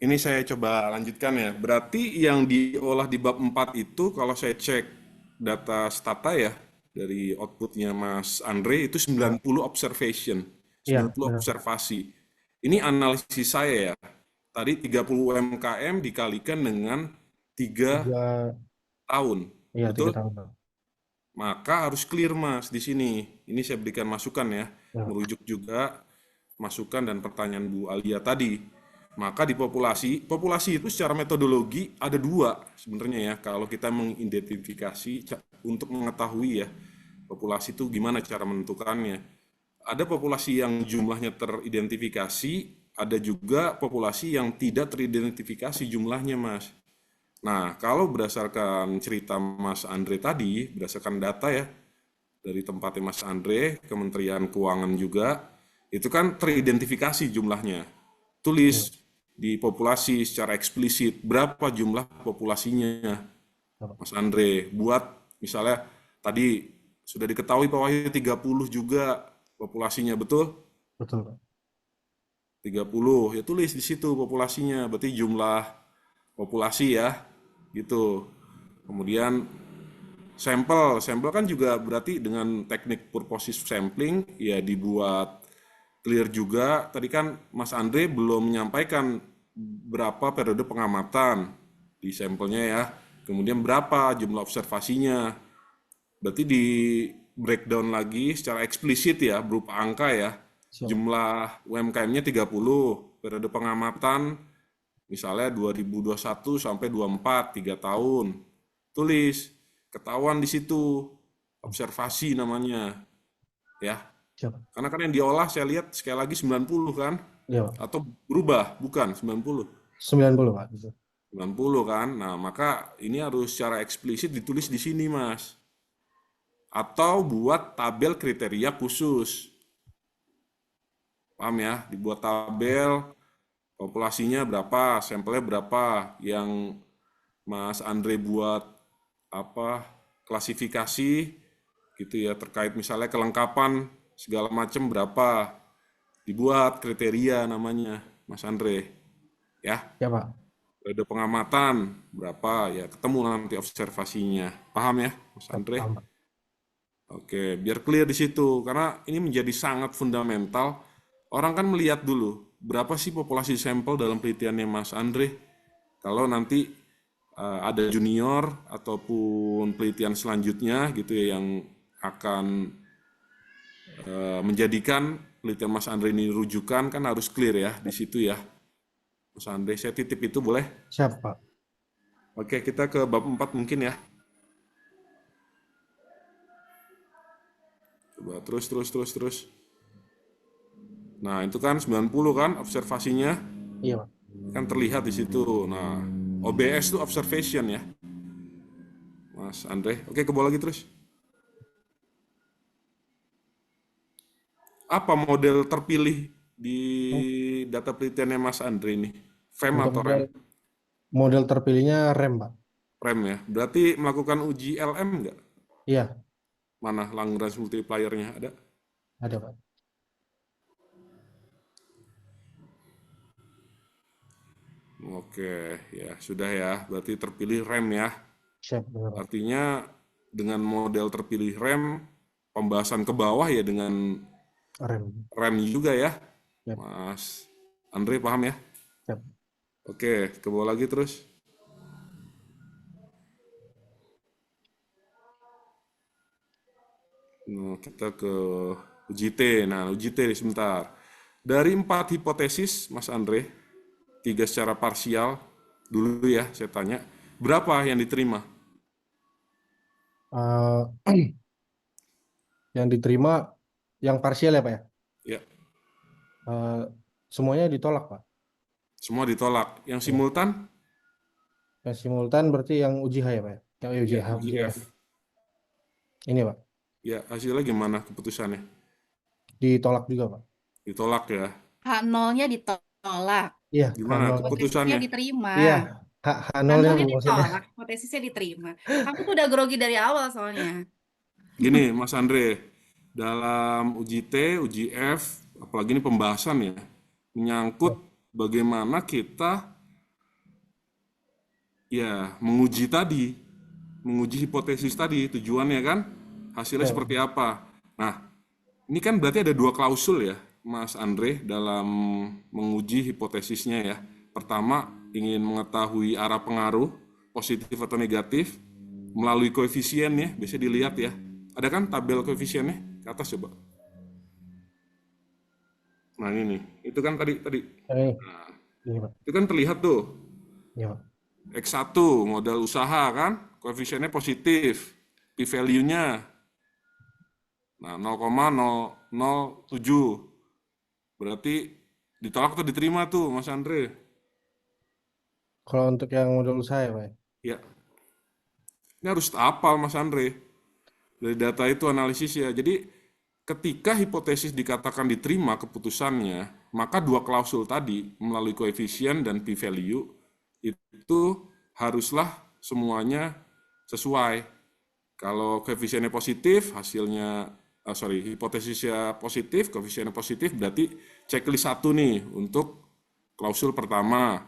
Ini saya coba lanjutkan ya. Berarti yang diolah di bab 4 itu kalau saya cek data stata ya dari outputnya Mas Andre itu ya, 90 observation, iya, 90 benar. observasi. Ini analisis saya ya. Tadi 30 UMKM dikalikan dengan 3 Tiga, tahun. iya, 3 Betul? tahun, Pak. Maka harus clear Mas di sini. Ini saya berikan masukan ya, Ya, Pak. merujuk juga masukan dan pertanyaan Bu Alia tadi. Maka di populasi itu secara metodologi ada dua sebenarnya ya. Kalau kita mengidentifikasi untuk mengetahui ya populasi itu gimana cara menentukannya. Ada populasi yang jumlahnya teridentifikasi, ada juga populasi yang tidak teridentifikasi jumlahnya Mas. Nah, kalau berdasarkan cerita Mas Andre tadi, berdasarkan data ya, dari tempatnya Mas Andre, Kementerian Keuangan juga, itu kan teridentifikasi jumlahnya. Ya, Tulis di populasi secara eksplisit, berapa jumlah populasinya, ya, Pak. Mas Andre. Buat misalnya tadi sudah diketahui Pak Wahyu 30 juga populasinya, betul? Betul, Pak. 30, ya tulis di situ populasinya, berarti jumlah populasi ya, gitu. Kemudian sampel kan juga berarti dengan teknik purposive sampling ya dibuat clear juga. Tadi kan Mas Andre belum menyampaikan berapa periode pengamatan di sampelnya ya, kemudian berapa jumlah observasinya. Berarti di breakdown lagi secara eksplisit ya, berupa angka ya. Siap. Jumlah UMKM-nya 30, periode pengamatan misalnya 2021 sampai 24, 3 tahun. Tulis, ketahuan di situ, observasi namanya. Ya, Siap. karena kan yang diolah saya lihat sekali lagi 90 kan? Iya, Pak. Atau berubah, bukan 90. 90, Pak. Gitu. 90 kan? Nah, maka ini harus secara eksplisit ditulis di sini, Mas. Atau buat tabel kriteria khusus. Paham ya? Dibuat tabel populasinya berapa, sampelnya berapa, yang Mas Andre buat apa klasifikasi gitu ya, terkait misalnya kelengkapan segala macam berapa, dibuat kriteria namanya Mas Andre ya. Ya, Pak. Periode pengamatan berapa ya, ketemu nanti observasinya. Paham ya Mas Andre? Paham, Pak. Oke, biar clear di situ, karena ini menjadi sangat fundamental. Orang kan melihat dulu, berapa sih populasi sampel dalam penelitiannya Mas Andre. Kalau nanti ada junior ataupun penelitian selanjutnya gitu ya, yang akan menjadikan penelitian Mas Andre ini rujukan, kan harus clear ya di situ ya. Mas Andre, saya titip itu boleh? Siap, Pak. Oke, kita ke bab 4 mungkin ya. Coba terus. Nah, itu kan 90 kan observasinya, Iya, Pak. kan terlihat di situ. Nah, OBS itu observation ya, Mas Andre. Oke, ke bawah lagi terus. Apa model terpilih di data penelitiannya Mas Andre ini? FEM atau REM? Model terpilihnya REM, Pak. REM ya. Berarti melakukan uji LM nggak? Iya, Mana Lagrange multiplier-nya ada? ada, Pak. Oke, ya sudah ya. Berarti terpilih REM ya. Siap, benar, Pak. Artinya dengan model terpilih REM, pembahasan ke bawah ya dengan REM. REM juga ya. Yap. Mas Andre paham ya? Siap. Oke, ke bawah lagi terus. Nah, kita ke UJT. Nah, UJT sebentar. Dari 4 hipotesis, Mas Andre, 3 secara parsial, dulu ya saya tanya, berapa yang diterima? Yang diterima yang parsial ya, Pak ya? Ya, Semuanya ditolak, Pak. semua ditolak. Yang simultan? Yang simultan berarti yang uji H ya, Pak ya? Yang uji Ya, H. UJF. Ini, Pak. Ya, hasilnya gimana keputusannya? Ditolak juga, Pak. Ditolak ya. H0-nya ditolak, Iya, Gimana H0. keputusannya? hipotesisnya diterima. Iya, H0-nya H0-nya maksudnya. ditolak, hipotesisnya diterima. Kamu tuh udah grogi dari awal soalnya. Gini, Mas Andre, dalam uji T, uji F, apalagi ini pembahasan ya, menyangkut bagaimana kita ya menguji tadi, menguji hipotesis tadi, tujuannya kan, hasilnya Ya. seperti apa. Nah, ini kan berarti ada 2 klausul ya, Mas Andre, dalam menguji hipotesisnya ya. Pertama, ingin mengetahui arah pengaruh, positif atau negatif, melalui koefisien ya, bisa dilihat ya. Ada kan tabel koefisiennya? Ke atas coba. Nah ini nih, itu kan tadi. Ini, Pak. Itu kan terlihat tuh, Iya, Pak. X1 modal usaha kan, koefisiennya positif, p-value-nya nah 0,007. Berarti ditolak atau diterima tuh, Mas Andre? Kalau untuk yang model usaha ya, Pak ya? Ya. Ini harus hafal, Mas Andre. Dari data itu analisis ya. Jadi ketika hipotesis dikatakan diterima keputusannya, maka 2 klausul tadi melalui koefisien dan p-value itu haruslah semuanya sesuai. Kalau koefisiennya positif, hipotesisnya positif, koefisiennya positif, berarti checklist 1 nih untuk klausul pertama.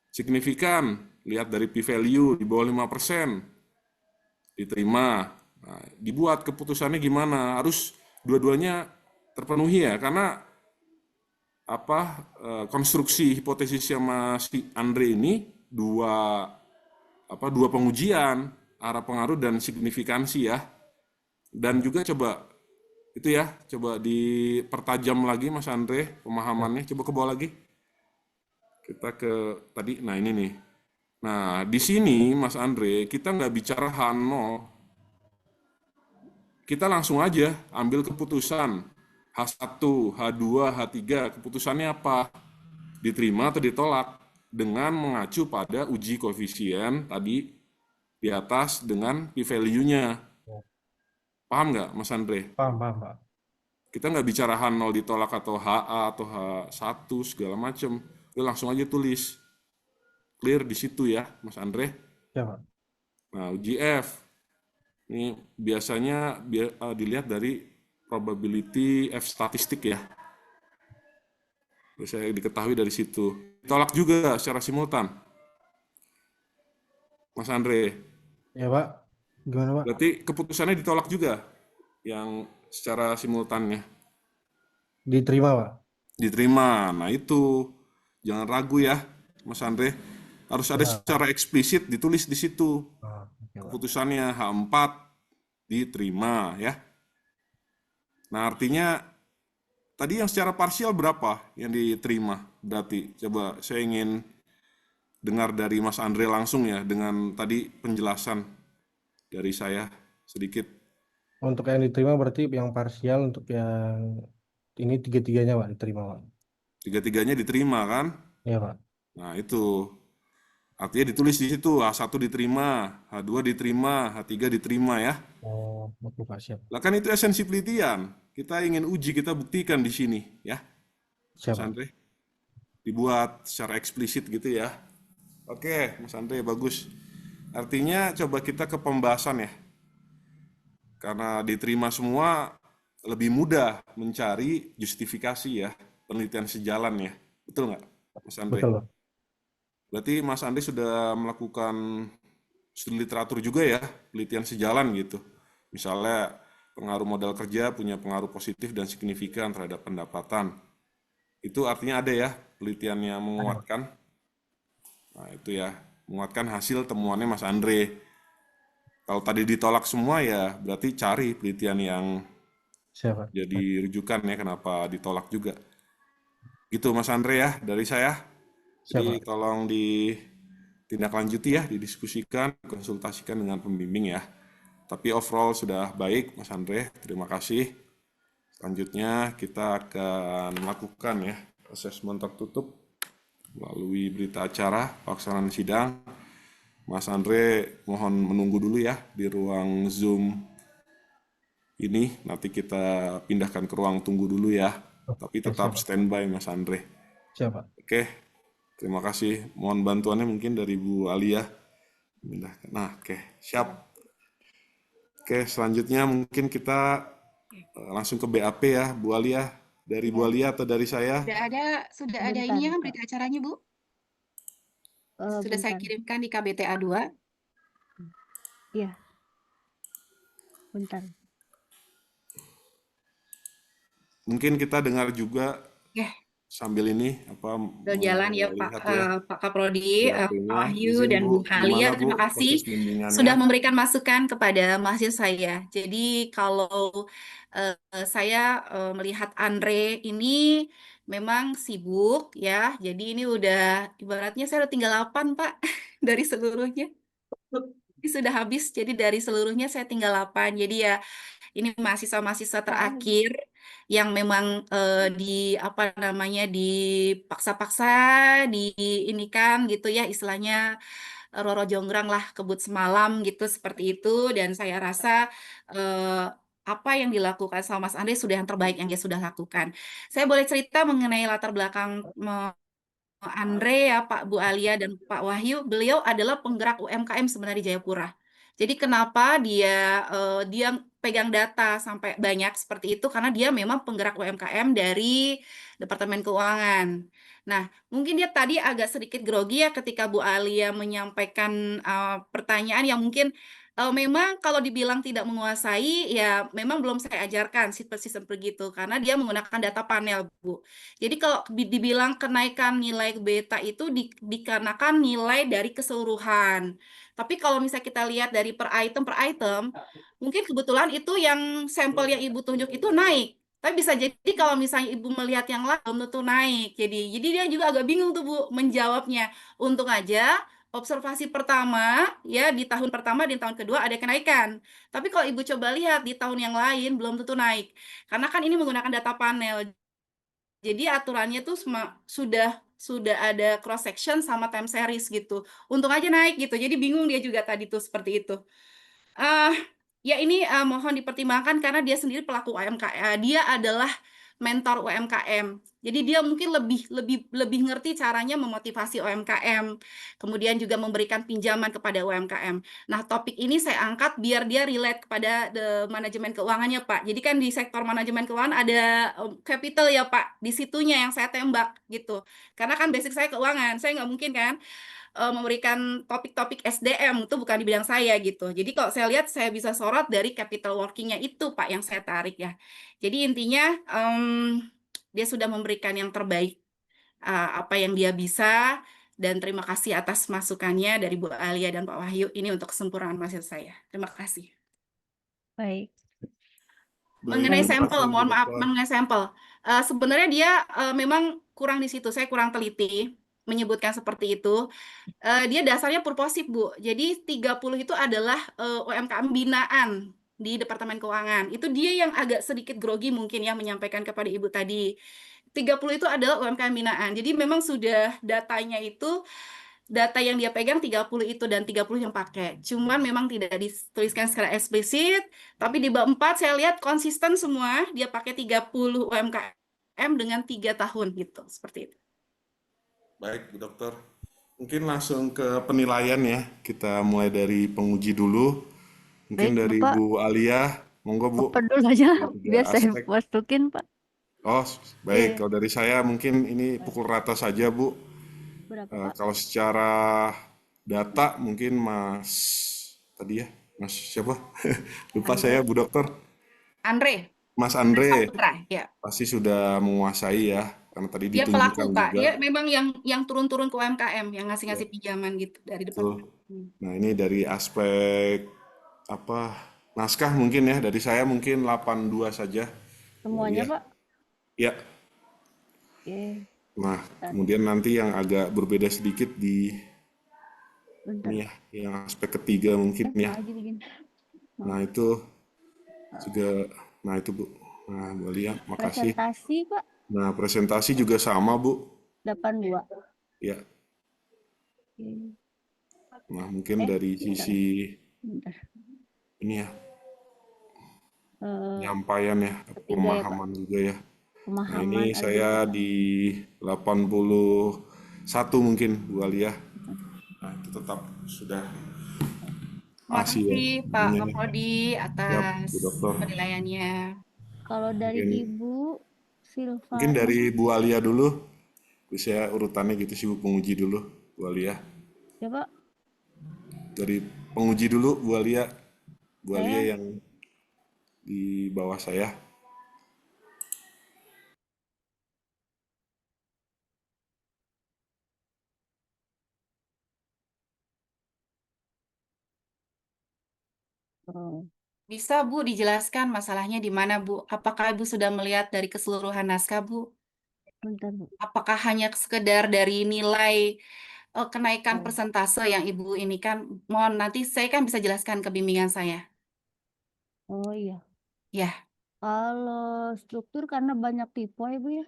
Signifikan, lihat dari p-value di bawah 5%, diterima. Nah, dibuat keputusannya gimana? Harus dua-duanya terpenuhi ya, karena konstruksi hipotesisnya Mas Andre ini dua pengujian, arah pengaruh dan signifikansi ya. Dan juga coba dipertajam lagi Mas Andre pemahamannya, coba ke bawah lagi. Kita ke tadi, nah ini nih. Nah, di sini Mas Andre, kita nggak bicara H0. Kita langsung aja ambil keputusan. H1, H2, H3, keputusannya apa? Diterima atau ditolak? Dengan mengacu pada uji koefisien tadi di atas dengan p-value-nya. Paham nggak, Mas Andre? Paham, Pak. Kita nggak bicara H0 ditolak atau HA atau H1 segala macam. Langsung aja tulis. Clear di situ ya, Mas Andre. Ya, Pak. Nah, uji F. Ini biasanya dilihat dari probability F statistik ya. Bisa diketahui dari situ. Ditolak juga secara simultan. Mas Andre. Ya, Pak. Gimana, Pak? Berarti keputusannya ditolak juga yang secara simultannya. Diterima, Pak. Diterima. Nah, itu jangan ragu ya, Mas Andre. Harus ada secara eksplisit ditulis di situ. Keputusannya H4 diterima ya. Nah, artinya tadi yang secara parsial berapa yang diterima? Berarti coba saya ingin dengar dari Mas Andre langsung ya dengan tadi penjelasan dari saya sedikit. Untuk yang diterima berarti yang parsial, untuk yang ini tiga-tiganya, Pak, diterima, Pak. Tiga-tiganya diterima kan? Iya, Pak. Nah, itu. Artinya ditulis di situ, H1 diterima, H2 diterima, H3 diterima ya. Oh, oke, Pak, siap. Lah kan itu esensi penelitian. Kita ingin uji, kita buktikan di sini ya. Siap, Mas Pak. Andre. Dibuat secara eksplisit gitu ya. Oke, Mas Andre, bagus. Artinya coba kita ke pembahasan ya. Karena diterima semua, lebih mudah mencari justifikasi ya, penelitian sejalan ya. Betul nggak, Mas Andre? Betul, Pak. Berarti Mas Andre sudah melakukan studi literatur juga ya, penelitian sejalan gitu. Misalnya pengaruh modal kerja punya pengaruh positif dan signifikan terhadap pendapatan. Itu artinya ada ya penelitian yang menguatkan. Nah, itu ya, menguatkan hasil temuannya Mas Andre. Kalau tadi ditolak semua ya berarti cari penelitian yang Siap, Pak. jadi rujukan ya kenapa ditolak juga. Gitu Mas Andre ya dari saya. Siap, Jadi Pak. tolong ditindaklanjuti ya, didiskusikan, konsultasikan dengan pembimbing ya. Tapi overall sudah baik Mas Andre, terima kasih. Selanjutnya kita akan melakukan ya asesmen tertutup melalui berita acara pelaksanaan sidang. Mas Andre mohon menunggu dulu ya di ruang Zoom ini. Nanti kita pindahkan ke ruang tunggu dulu ya. Tapi tetap standby Mas Andre. Siap, Pak. Oke, terima kasih. Mohon bantuannya mungkin dari Bu Alia. Nah, oke, siap. Oke, selanjutnya mungkin kita langsung ke BAP ya, Bu Alia. Dari Bu Alia atau dari saya? Sudah ada ininya berita acaranya, Bu? Sudah saya Bentar. kirimkan di KBTA 2. Iya. Bentar. Mungkin kita dengar juga Ya. sambil ini Berjalan ya Pak Kaprodi, Pak BAP-nya. Wahyu Izin, dan Bu. Bu Halia, Gimana, Bu, terima kasih proses bimbingannya? sudah memberikan masukan kepada mahasiswa saya. Jadi kalau saya melihat Andre ini memang sibuk ya, jadi ini udah ibaratnya saya udah tinggal 8 Pak dari seluruhnya. Ini sudah habis, jadi dari seluruhnya saya tinggal 8. Jadi ya ini mahasiswa-mahasiswa terakhir yang memang dipaksa-paksa diinikan gitu ya, istilahnya Roro Jonggrang lah, kebut semalam gitu, seperti itu. Dan saya rasa apa yang dilakukan sama Mas Andre sudah yang terbaik yang dia sudah lakukan. Saya boleh cerita mengenai latar belakang Andre ya, Pak, Bu Alia dan Pak Wahyu. Beliau adalah penggerak UMKM sebenarnya di Jayapura. Jadi kenapa dia pegang data sampai banyak seperti itu? Karena dia memang penggerak UMKM dari Departemen Keuangan. Nah, mungkin dia tadi agak sedikit grogi ya ketika Bu Alia menyampaikan pertanyaan yang mungkin memang kalau dibilang tidak menguasai, ya memang belum saya ajarkan sistem begitu karena dia menggunakan data panel, Bu. Jadi kalau dibilang kenaikan nilai beta itu dikarenakan nilai dari keseluruhan. Tapi kalau misalnya kita lihat dari per item, mungkin kebetulan itu yang sampel yang Ibu tunjuk itu naik. Tapi bisa jadi kalau misalnya Ibu melihat yang lain belum tentu naik. Jadi dia juga agak bingung tuh Bu menjawabnya. Untung aja observasi pertama ya di tahun pertama di tahun kedua ada kenaikan. Tapi kalau Ibu coba lihat di tahun yang lain belum tentu naik. Karena kan ini menggunakan data panel. Jadi aturannya tuh sudah ada cross section sama time series gitu. Untung aja naik gitu. Jadi bingung dia juga tadi tuh seperti itu. eh Ya ini mohon dipertimbangkan karena dia sendiri pelaku UMKM. Dia adalah mentor UMKM. Jadi dia mungkin lebih ngerti caranya memotivasi UMKM. Kemudian juga memberikan pinjaman kepada UMKM. Nah, topik ini saya angkat biar dia relate kepada manajemen keuangannya, Pak. Jadi kan di sektor manajemen keuangan ada capital ya, Pak. Di situnya yang saya tembak gitu. Karena kan basic saya keuangan. Saya nggak mungkin kan memberikan topik-topik SDM itu bukan di bidang saya gitu. Jadi kalau saya lihat saya bisa sorot dari capital working-nya itu Pak yang saya tarik ya. Jadi intinya dia sudah memberikan yang terbaik apa yang dia bisa dan terima kasih atas masukannya dari Bu Alia dan Pak Wahyu ini untuk kesempurnaan hasil saya. Terima kasih. Baik. Mengenai Baik, terima sampel, kasih Bu mohon maaf, Dokter. mengenai sampel. Sebenarnya dia memang kurang di situ, saya kurang teliti menyebutkan seperti itu. Dia dasarnya purposif, Bu. Jadi 30 itu adalah UMKM binaan di Departemen Keuangan. Itu dia yang agak sedikit grogi mungkin ya menyampaikan kepada Ibu tadi. 30 itu adalah UMKM binaan. Jadi memang sudah datanya itu data yang dia pegang 30 itu dan 30 yang pakai. Cuman memang tidak dituliskan secara eksplisit, tapi di bab 4 saya lihat konsisten semua, dia pakai 30 UMKM dengan 3 tahun gitu, seperti itu. Baik, Bu Dokter. Mungkin langsung ke penilaian ya. Kita mulai dari penguji dulu. Mungkin Baik, dari Bapak. Bu Alia. Monggo, Bu. Bapak dulu aja, Tiga biar saya aspek. masukin, Pak. Oh, baik. Oke. Kalau dari saya mungkin ini pukul rata saja, Bu. Berapa, Pak? Kalau secara data mungkin Mas tadi ya, Mas siapa? Lupa saya, Bu Dokter. Andre, Mas Andre Andre Saputra, ya. pasti sudah menguasai ya, karena tadi Dia pelaku, ditunjukkan Pak. juga. Dia memang yang turun-turun ke UMKM, yang ngasih-ngasih Ya, pinjaman gitu dari betul. departemen. Nah, ini dari aspek apa naskah mungkin ya, dari saya mungkin 82 saja. Semuanya, Ya, Pak? ya. Oke. Nah, Bentar, kemudian nanti yang agak berbeda sedikit di bentar. ini ya, yang aspek ketiga mungkin ya. Lagi begini. Nah, itu juga, nah itu Bu. Nah, Bu Alia, makasih. Presentasi, Pak, Nah, presentasi juga sama Bu. 82. Ya, Oke. nah mungkin dari Bentar, sisi bentar. ini ya, Eh, penyampaian ya, ketiga ya, Pak. pemahaman juga ya. Nah, Pemahaman ini ada saya berapa? di 81 mungkin Bu Alia. Nah, itu tetap sudah Terima masih ya kasih Pak ininya. Kapodi Siap, atas Bu Dokter. penilaiannya. Kalau dari Mungkin Ibu mungkin Silvana, dari Bu Alia dulu. Bisa urutannya gitu sih Bu, penguji dulu Bu Alia. ya Pak, Dari penguji dulu Bu Alia. Bu saya Alia yang di bawah saya. Bisa Bu dijelaskan masalahnya di mana Bu? Apakah Ibu sudah melihat dari keseluruhan naskah Bu? bentar Bu. Apakah hanya sekedar dari nilai kenaikan Oh, persentase yang Ibu ini kan? Mohon nanti saya kan bisa jelaskan kebimbingan saya. oh iya. Ya, Kalau struktur karena banyak tipe ya Bu ya.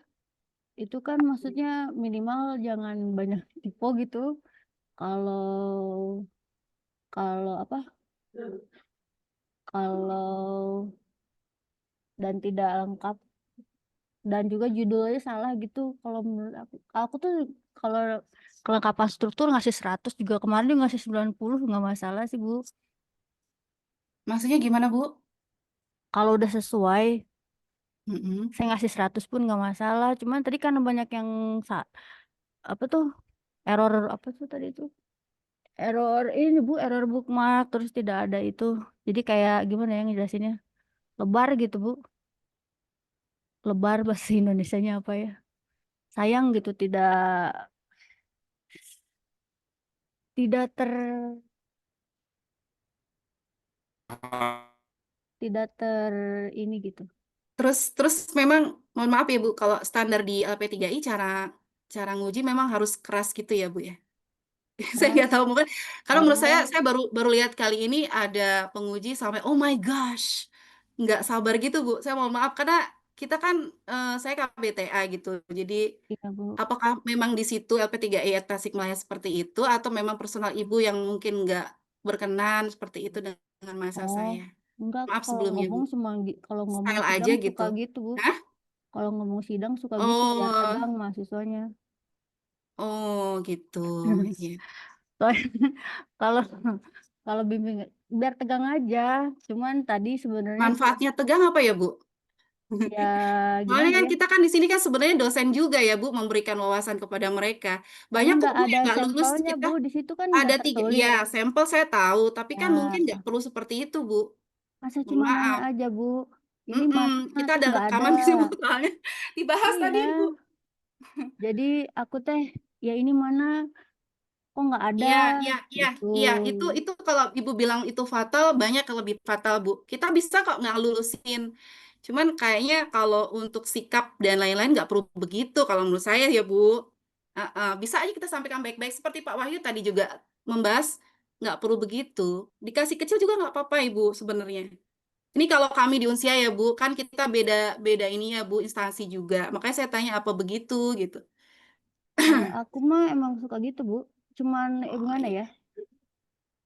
Itu kan maksudnya minimal jangan banyak tipe gitu. Kalau kalau apa? Kalau dan tidak lengkap dan juga judulnya salah gitu. Kalau menurut aku tuh kalau kelengkapan struktur ngasih 100 juga kemarin dia ngasih 90 nggak masalah sih Bu. Maksudnya gimana, Bu? Kalau udah sesuai, Mm-mm. saya ngasih 100 pun nggak masalah. Cuman tadi kan banyak yang apa tuh error apa tuh tadi tuh error ini Bu, error bookmark terus tidak ada itu. Jadi kayak gimana ya ngejelasinnya? Lebar gitu Bu. Lebar bahasa Indonesianya apa ya? Sayang gitu tidak ter ini gitu. Terus memang mohon maaf ya Bu, kalau standar di LP3I cara nguji memang harus keras gitu ya Bu ya. Saya nggak tahu mungkin karena menurut saya Oh, baru lihat kali ini ada penguji sampai oh my gosh, nggak sabar gitu Bu. Saya mohon maaf karena kita kan saya KBTA gitu. Jadi iya Bu. apakah memang di situ LP3I Tasikmalaya seperti itu atau memang personal Ibu yang mungkin nggak berkenan seperti itu dengan masa Oh, saya? enggak Maaf kalau sebelumnya Bu. ngomong cuma kalau ngomong Style aja sidang gitu. suka gitu Bu. Hah? Kalau ngomong sidang suka gitu biar Oh, tegang mahasiswanya. oh gitu. Iya. Soalnya kalau kalau bimbing biar tegang aja. Cuman tadi sebenarnya Manfaatnya tegang apa ya Bu? ya Soalnya gimana kan ya? kita kan di sini kan sebenarnya dosen juga ya Bu, memberikan wawasan kepada mereka. Karena Banyak kok nggak Bu ada yang nggak lulus sampelnya kita. Bu, di situ kan Ada nggak 3, tertulis. ya sampel saya tahu, tapi kan mungkin nggak Ya, perlu seperti itu Bu. masa Mohon cuma nanya maaf. aja Bu. Ini mana Kita tuh ada nggak ada. rekaman sih Bu, soalnya dibahas tadi Iya, Bu. jadi aku teh ya ini mana kok nggak ada Iya, iya, iya, gitu. iya. Itu kalau Ibu bilang itu fatal, banyak yang lebih fatal, Bu. Kita bisa kok nggak lulusin. Cuman kayaknya kalau untuk sikap dan lain-lain nggak perlu begitu kalau menurut saya ya, Bu. Bisa aja kita sampaikan baik-baik seperti Pak Wahyu tadi juga membahas nggak perlu begitu. Dikasih kecil juga nggak apa-apa, Ibu sebenarnya. Ini kalau kami di Unsia ya, Bu, kan kita beda beda ini ya, Bu, instansi juga. Makanya saya tanya apa begitu gitu. Kalau aku mah emang suka gitu Bu. Cuman Oh gimana iya. ya?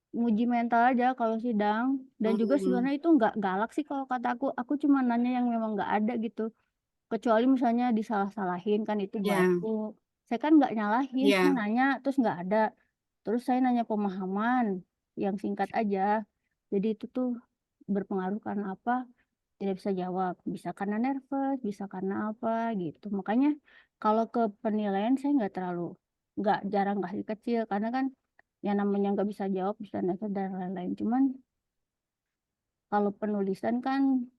Nguji mental aja kalau sidang. Dan juga Hmm, sebenarnya itu nggak galak sih kalau kata aku. Aku cuma nanya yang memang nggak ada gitu. Kecuali misalnya disalah-salahin kan itu ya, baru. Saya kan nggak nyalahin, saya ya. nanya terus nggak ada. Terus saya nanya pemahaman yang singkat aja. Jadi itu tuh berpengaruh karena apa? Tidak bisa jawab. Bisa karena nervous, bisa karena apa gitu. Makanya kalau ke penilaian saya nggak jarang kasih kecil karena kan yang namanya nggak bisa jawab, bisa nervous dan lain-lain. Cuman kalau penulisan kan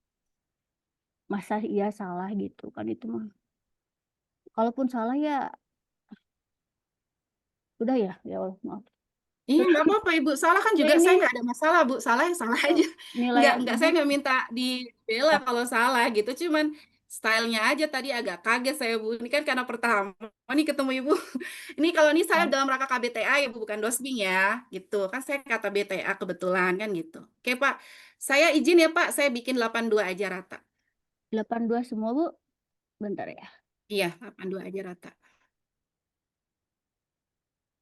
masa iya salah gitu kan itu mah. Kalaupun salah ya udah ya, ya Allah maaf. Iya, Terus nggak apa-apa Ibu. Salah kan ya juga saya ini nggak ada masalah Bu. Salah ya salah oh, aja. nilai Nggak ibu saya nggak minta dibela ah, kalau salah gitu. Cuman stylenya aja tadi agak kaget saya Bu. Ini kan karena pertama nih ketemu Ibu. Ini kalau ini saya ah, dalam rangka KBTA ya Bu, bukan dosbing ya. Gitu. Kan saya kata BTA kebetulan kan gitu. Oke Pak, saya izin ya Pak, saya bikin 82 aja rata. 82 semua Bu. Bentar ya. Iya, 82 aja rata.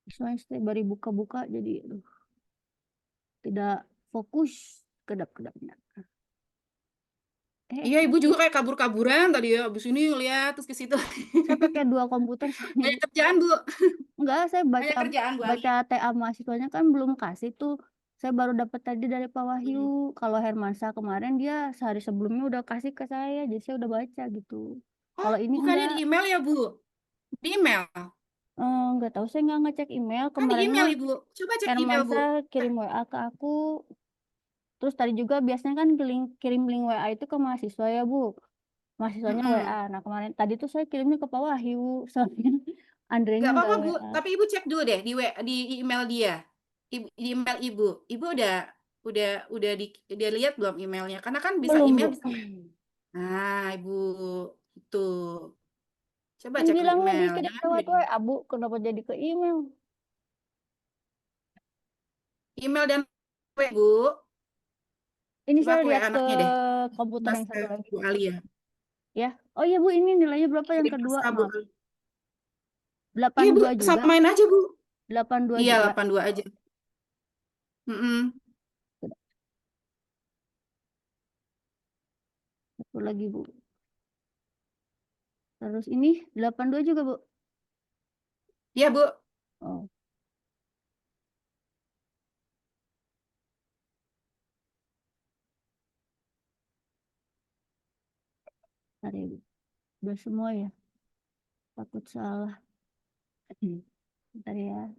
Soalnya saya baru buka-buka jadi aduh, tidak fokus kedap-kedapnya. Iya, Ibu Tapi juga kayak kabur-kaburan tadi ya. Abis ini lihat terus ke situ. saya pakai dua komputer soalnya Bu. Banyak kerjaan Bu. Enggak, saya Banyak baca kerjaan Bu Ali. baca TA mahasiswanya kan belum kasih tuh. Saya baru dapat tadi dari Pak Wahyu. Hmm. Kalau Hermansa kemarin dia sehari sebelumnya udah kasih ke saya, jadi saya udah baca gitu. Oh, Kalau ini bukannya enggak, di email ya, Bu? Di email. enggak tahu saya nggak ngecek email. Kan di Kemarin email, mah Ibu. Coba cek email, Bu. Hermansa kirim WA ke aku. Terus tadi juga biasanya kan kirim link WA itu ke mahasiswa ya Bu. Mahasiswanya WA. Mm-mm. Nah kemarin tadi tuh saya kirimnya ke Pak Wahyu. Soalnya Andrenya Nggak nggak apa-apa, Bu. WA. Tapi Ibu cek dulu deh di email dia. Di email Ibu. Ibu udah udah lihat belum emailnya? Karena kan bisa Belum email Bu. bisa. Nah, Ibu itu. Coba Kan cek di bilangnya email. dikirim Jangan lewat di WA Bu. Kenapa jadi ke email? email dan W, Bu. Ini Coba saya aku WA lihat ke anaknya deh. komputer Mas yang satu lagi Bu Bu. Ali ya. Ya. Oh iya Bu, ini nilainya berapa yang Kirim kedua? masa Bu Maaf. Ali. Iya, Bu. 82 juga. Samain aja, Bu. 82 Iya, juga. 82 aja. Mm-mm. Satu lagi Bu. Terus ini 82 juga Bu. Iya, Bu. Oh. Tadi udah semua ya. Takut salah. Bentar ya.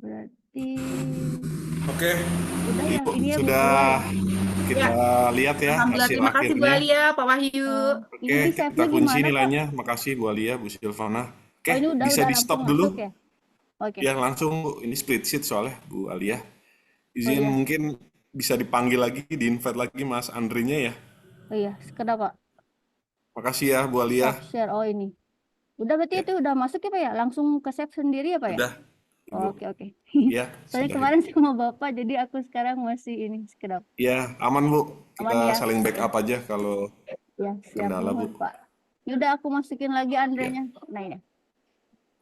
Berarti Oke, udah ya. Ibu Ini ya Bu sudah Alia ya. kita Ya, lihat ya alhamdulillah. hasil Terima kasih Bu akhirnya. Alia, Pak Wahyu. Ini Oke, di kita save-nya kunci gimana Pak? nilainya. Makasih Bu Alia, Bu Silvana. Oke, Oh ini bisa udah di langsung stop masuk dulu. ya. Oke. Ya langsung Bu. Ini split sheet soalnya Bu Alia. Oh Izin iya. mungkin bisa dipanggil lagi, di-invite lagi Mas Andrinya ya. Oh iya. Kenapa? Makasih ya Bu Alia. Stop share. Oh ini. Udah berarti Ya, itu udah masuk ya Pak ya? Langsung ke save sendiri ya Pak ya? sudah Ibu. Oke oke. Ya, Soalnya sudah Ibu. kemarin sama Bapak jadi aku sekarang masih ini sekedap. Ya, aman Bu. Aman Kita ya? saling Oke. backup aja kalau Ya siap kendala Bu. mohon Pak. Ya udah aku masukin lagi Ya. Andrenya. Nah ini.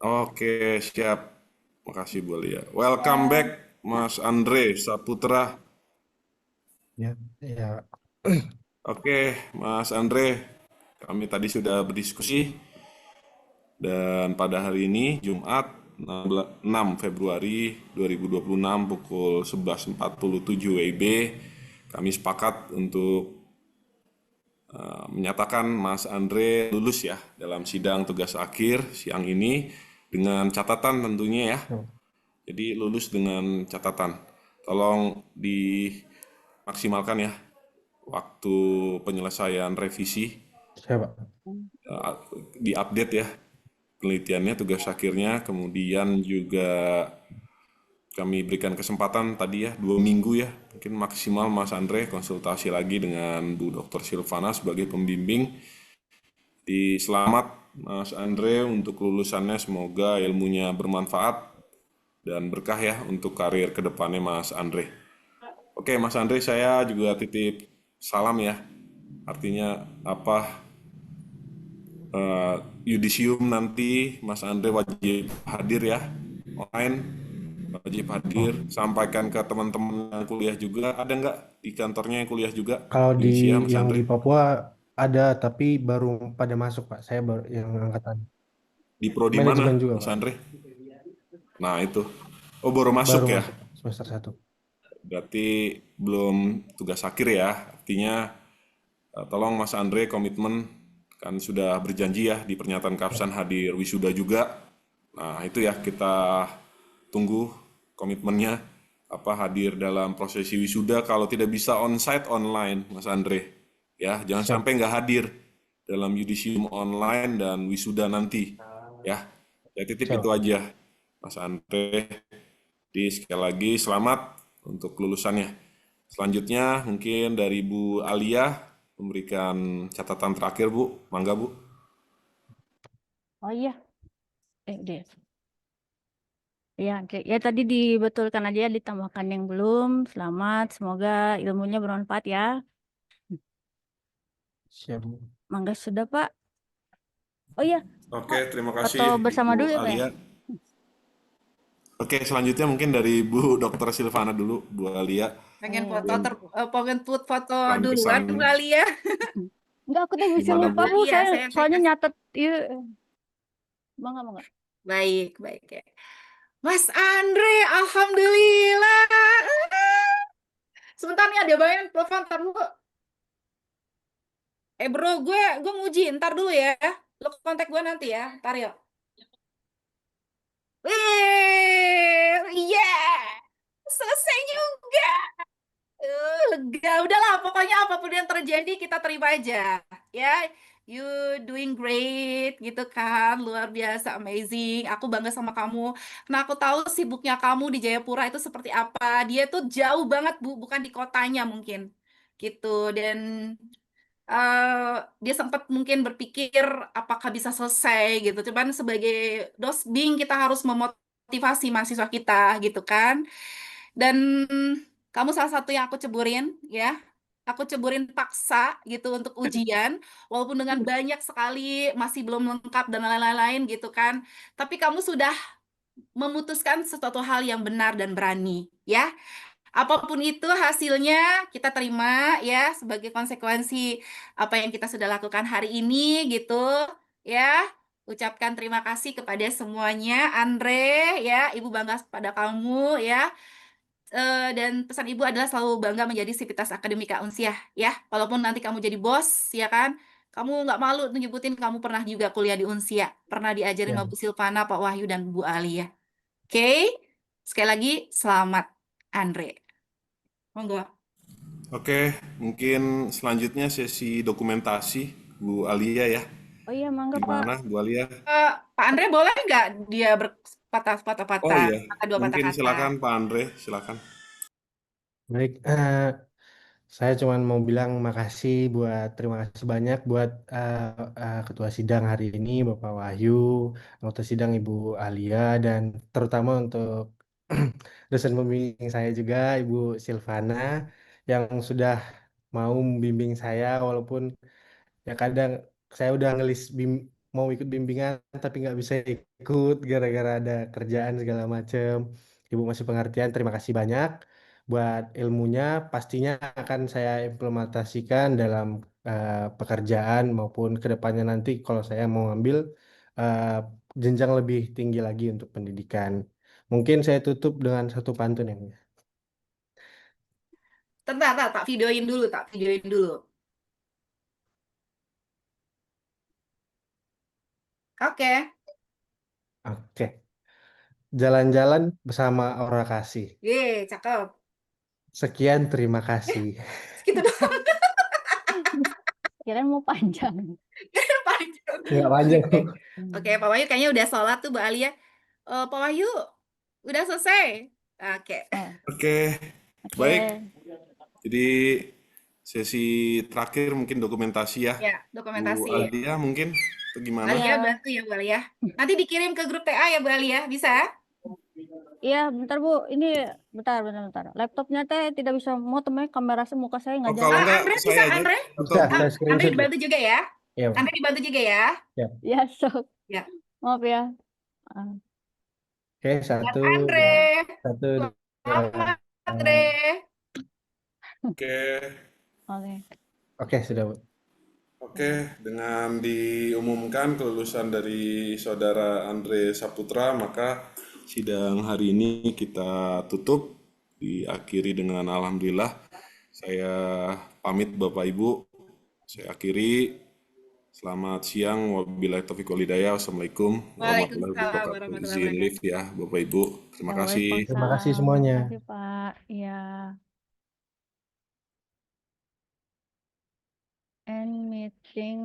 Oke, siap. Makasih Bu Alia. Welcome back Mas Andre Saputra. Ya, ya. Oke, Mas Andre, kami tadi sudah berdiskusi dan pada hari ini Jumat 6 Februari 2026 pukul 11.47 WIB kami sepakat untuk menyatakan Mas Andre lulus ya dalam sidang tugas akhir siang ini dengan catatan tentunya ya. Oh, Jadi lulus dengan catatan. Tolong dimaksimalkan ya waktu penyelesaian revisi, siap, Pak. diupdate ya penelitiannya, tugas akhirnya, kemudian juga kami berikan kesempatan tadi ya 2 minggu ya, mungkin maksimal Mas Andre konsultasi lagi dengan Bu Dr. Silvana sebagai pembimbing. Selamat Mas Andre untuk lulusannya, semoga ilmunya bermanfaat dan berkah ya untuk karir kedepannya Mas Andre. Oke Mas Andre, saya juga titip salam ya, artinya apa, yudisium nanti Mas Andre wajib hadir ya, online wajib hadir, sampaikan ke teman-teman yang kuliah juga. Ada nggak di kantornya yang kuliah juga Kalau di Indonesia Mas yang Andre? di Papua ada, tapi baru pada masuk, Pak. Saya baru yang angkatan Di prodi mana manajemen juga, Mas Pak. Andre? Nah itu, oh baru Baru masuk ya, masuk semester 1. berarti belum tugas akhir ya, artinya tolong Mas Andre komitmen, kan sudah berjanji ya di pernyataan kapsan hadir wisuda juga. Nah itu ya, kita tunggu komitmennya, apa hadir dalam prosesi wisuda, kalau tidak bisa onsite online Mas Andre ya, jangan Siap, sampai nggak hadir dalam yudisium online dan wisuda nanti ya. Saya titip siap. itu aja Mas Andre. Jadi sekali lagi selamat untuk lulusannya. Selanjutnya mungkin dari Bu Alia memberikan catatan terakhir Bu, mangga Bu. Oh iya. Deh. Ya, oke. Ya tadi dibetulkan aja, ditambahkan yang belum. Selamat, semoga ilmunya bermanfaat ya. Siap, Bu. Mangga sudah Pak. Oh iya, Oke, terima foto kasih bersama Bu dulu ya Pak ya. Alia. Oke, selanjutnya mungkin dari Bu Dr. Silvana dulu, Bu Alia. Pengen Oh, foto iya. pengen foto Kesan-kesan duluan Bu Alia. Enggak, aku tuh bisa gimana lupa Bu? Bu, Iya, saya saya soalnya kasih. nyatet. Iya. Mangga. Baik, baik ya. Mas Andre, alhamdulillah. Sebentar nih ada banyak telepon, ntar dulu. Bro, gue nguji, ntar dulu ya. Lo kontak gue nanti ya, ntar ya. Iya, selesai juga. Lega. Udahlah, pokoknya apapun yang terjadi kita terima aja. Ya, you doing great gitu kan, luar biasa, amazing. Aku bangga sama kamu. Nah, aku tahu sibuknya kamu di Jayapura itu seperti apa. Dia tuh jauh banget, Bu, bukan di kotanya mungkin. Gitu. Dan dia sempat mungkin berpikir apakah bisa selesai gitu. Cuman sebagai dosbing kita harus memotivasi mahasiswa kita gitu kan. Dan kamu salah satu yang aku ceburin ya. Aku ceburin paksa gitu untuk ujian, walaupun dengan banyak sekali masih belum lengkap dan lain-lain gitu kan. Tapi kamu sudah memutuskan sesuatu hal yang benar dan berani ya. Apapun itu hasilnya kita terima ya sebagai konsekuensi apa yang kita sudah lakukan hari ini gitu ya. Ucapkan terima kasih kepada semuanya. Andre ya, Ibu bangga pada kamu ya. Dan pesan Ibu adalah selalu bangga menjadi Sivitas Akademika Unsiah ya. Walaupun nanti kamu jadi bos ya kan. Kamu nggak malu nyebutin kamu pernah juga kuliah di Unsia, pernah diajarin Ya. sama Bu Silvana, Pak Wahyu, dan Bu Alia. Oke, sekali lagi selamat, Andre. Monggo. Oke, mungkin selanjutnya sesi dokumentasi Bu Alia ya. Oh iya, mangga Pak. Gimana Bu Alia? Pak Andre boleh nggak dia Oh berpatah-patah, iya, dua patah mungkin kata? silakan Pak Andre, silakan. Baik, saya cuma mau bilang terima kasih banyak buat ketua sidang hari ini Bapak Wahyu, anggota sidang Ibu Alia, dan terutama untuk dosen pembimbing saya juga Ibu Silvana yang sudah mau membimbing saya walaupun ya kadang saya udah mau ikut bimbingan tapi nggak bisa ikut gara-gara ada kerjaan segala macem. Ibu masih pengertian, terima kasih banyak buat ilmunya. Pastinya akan saya implementasikan dalam pekerjaan maupun kedepannya nanti kalau saya mau ngambil eh, jenjang lebih tinggi lagi untuk pendidikan. Mungkin saya tutup dengan satu pantun ya. Tak videoin dulu. Oke. Oke, jalan-jalan bersama orang kasih. Ye, cakep. Sekian, terima kasih. Segitu doang. Kirain mau panjang. Panjang. Nggak panjang. Oke. Oke, Pak Wahyu kayaknya udah sholat tuh, Bu Alia. Pak Wahyu, udah selesai. Oke. Oke, Oke. baik. Jadi sesi terakhir mungkin dokumentasi ya. Ya, dokumentasi. Bu Alia mungkin atau gimana? Alia Iya. bantu ya, Bu Alia. Nanti dikirim ke grup TA ya, Bu Alia. Bisa? Iya, bentar Bu. Ini bentar. Laptopnya teh tidak bisa mau temennya kamera muka saya nggak Oh, jadi. kalau enggak Andre saya bisa, aja Andre? atau Bisa, Bu? saya Andre screenshot. dibantu juga ya? Iya, Andre dibantu juga ya? Ya, sok. Ya. Maaf ya. Ah. Oke, Buat satu, Andre. dua. Selamat, Andre. Oke. Oke. Oke, sudah, Bu. Oke, dengan diumumkan kelulusan dari Saudara Andre Saputra, maka sidang hari ini kita tutup, diakhiri dengan alhamdulillah. Saya pamit Bapak Ibu, saya akhiri. Selamat siang, wabillahi taufiq wal hidayah. Wassalamualaikum warahmatullahi Waalaikumsalam wabarakatuh. warahmatullahi Izin wabarakatuh. lift ya Bapak Ibu. Terima kasih. Terima kasih Waalaikumsalam. semuanya. Terima kasih Pak. Iya. End meeting.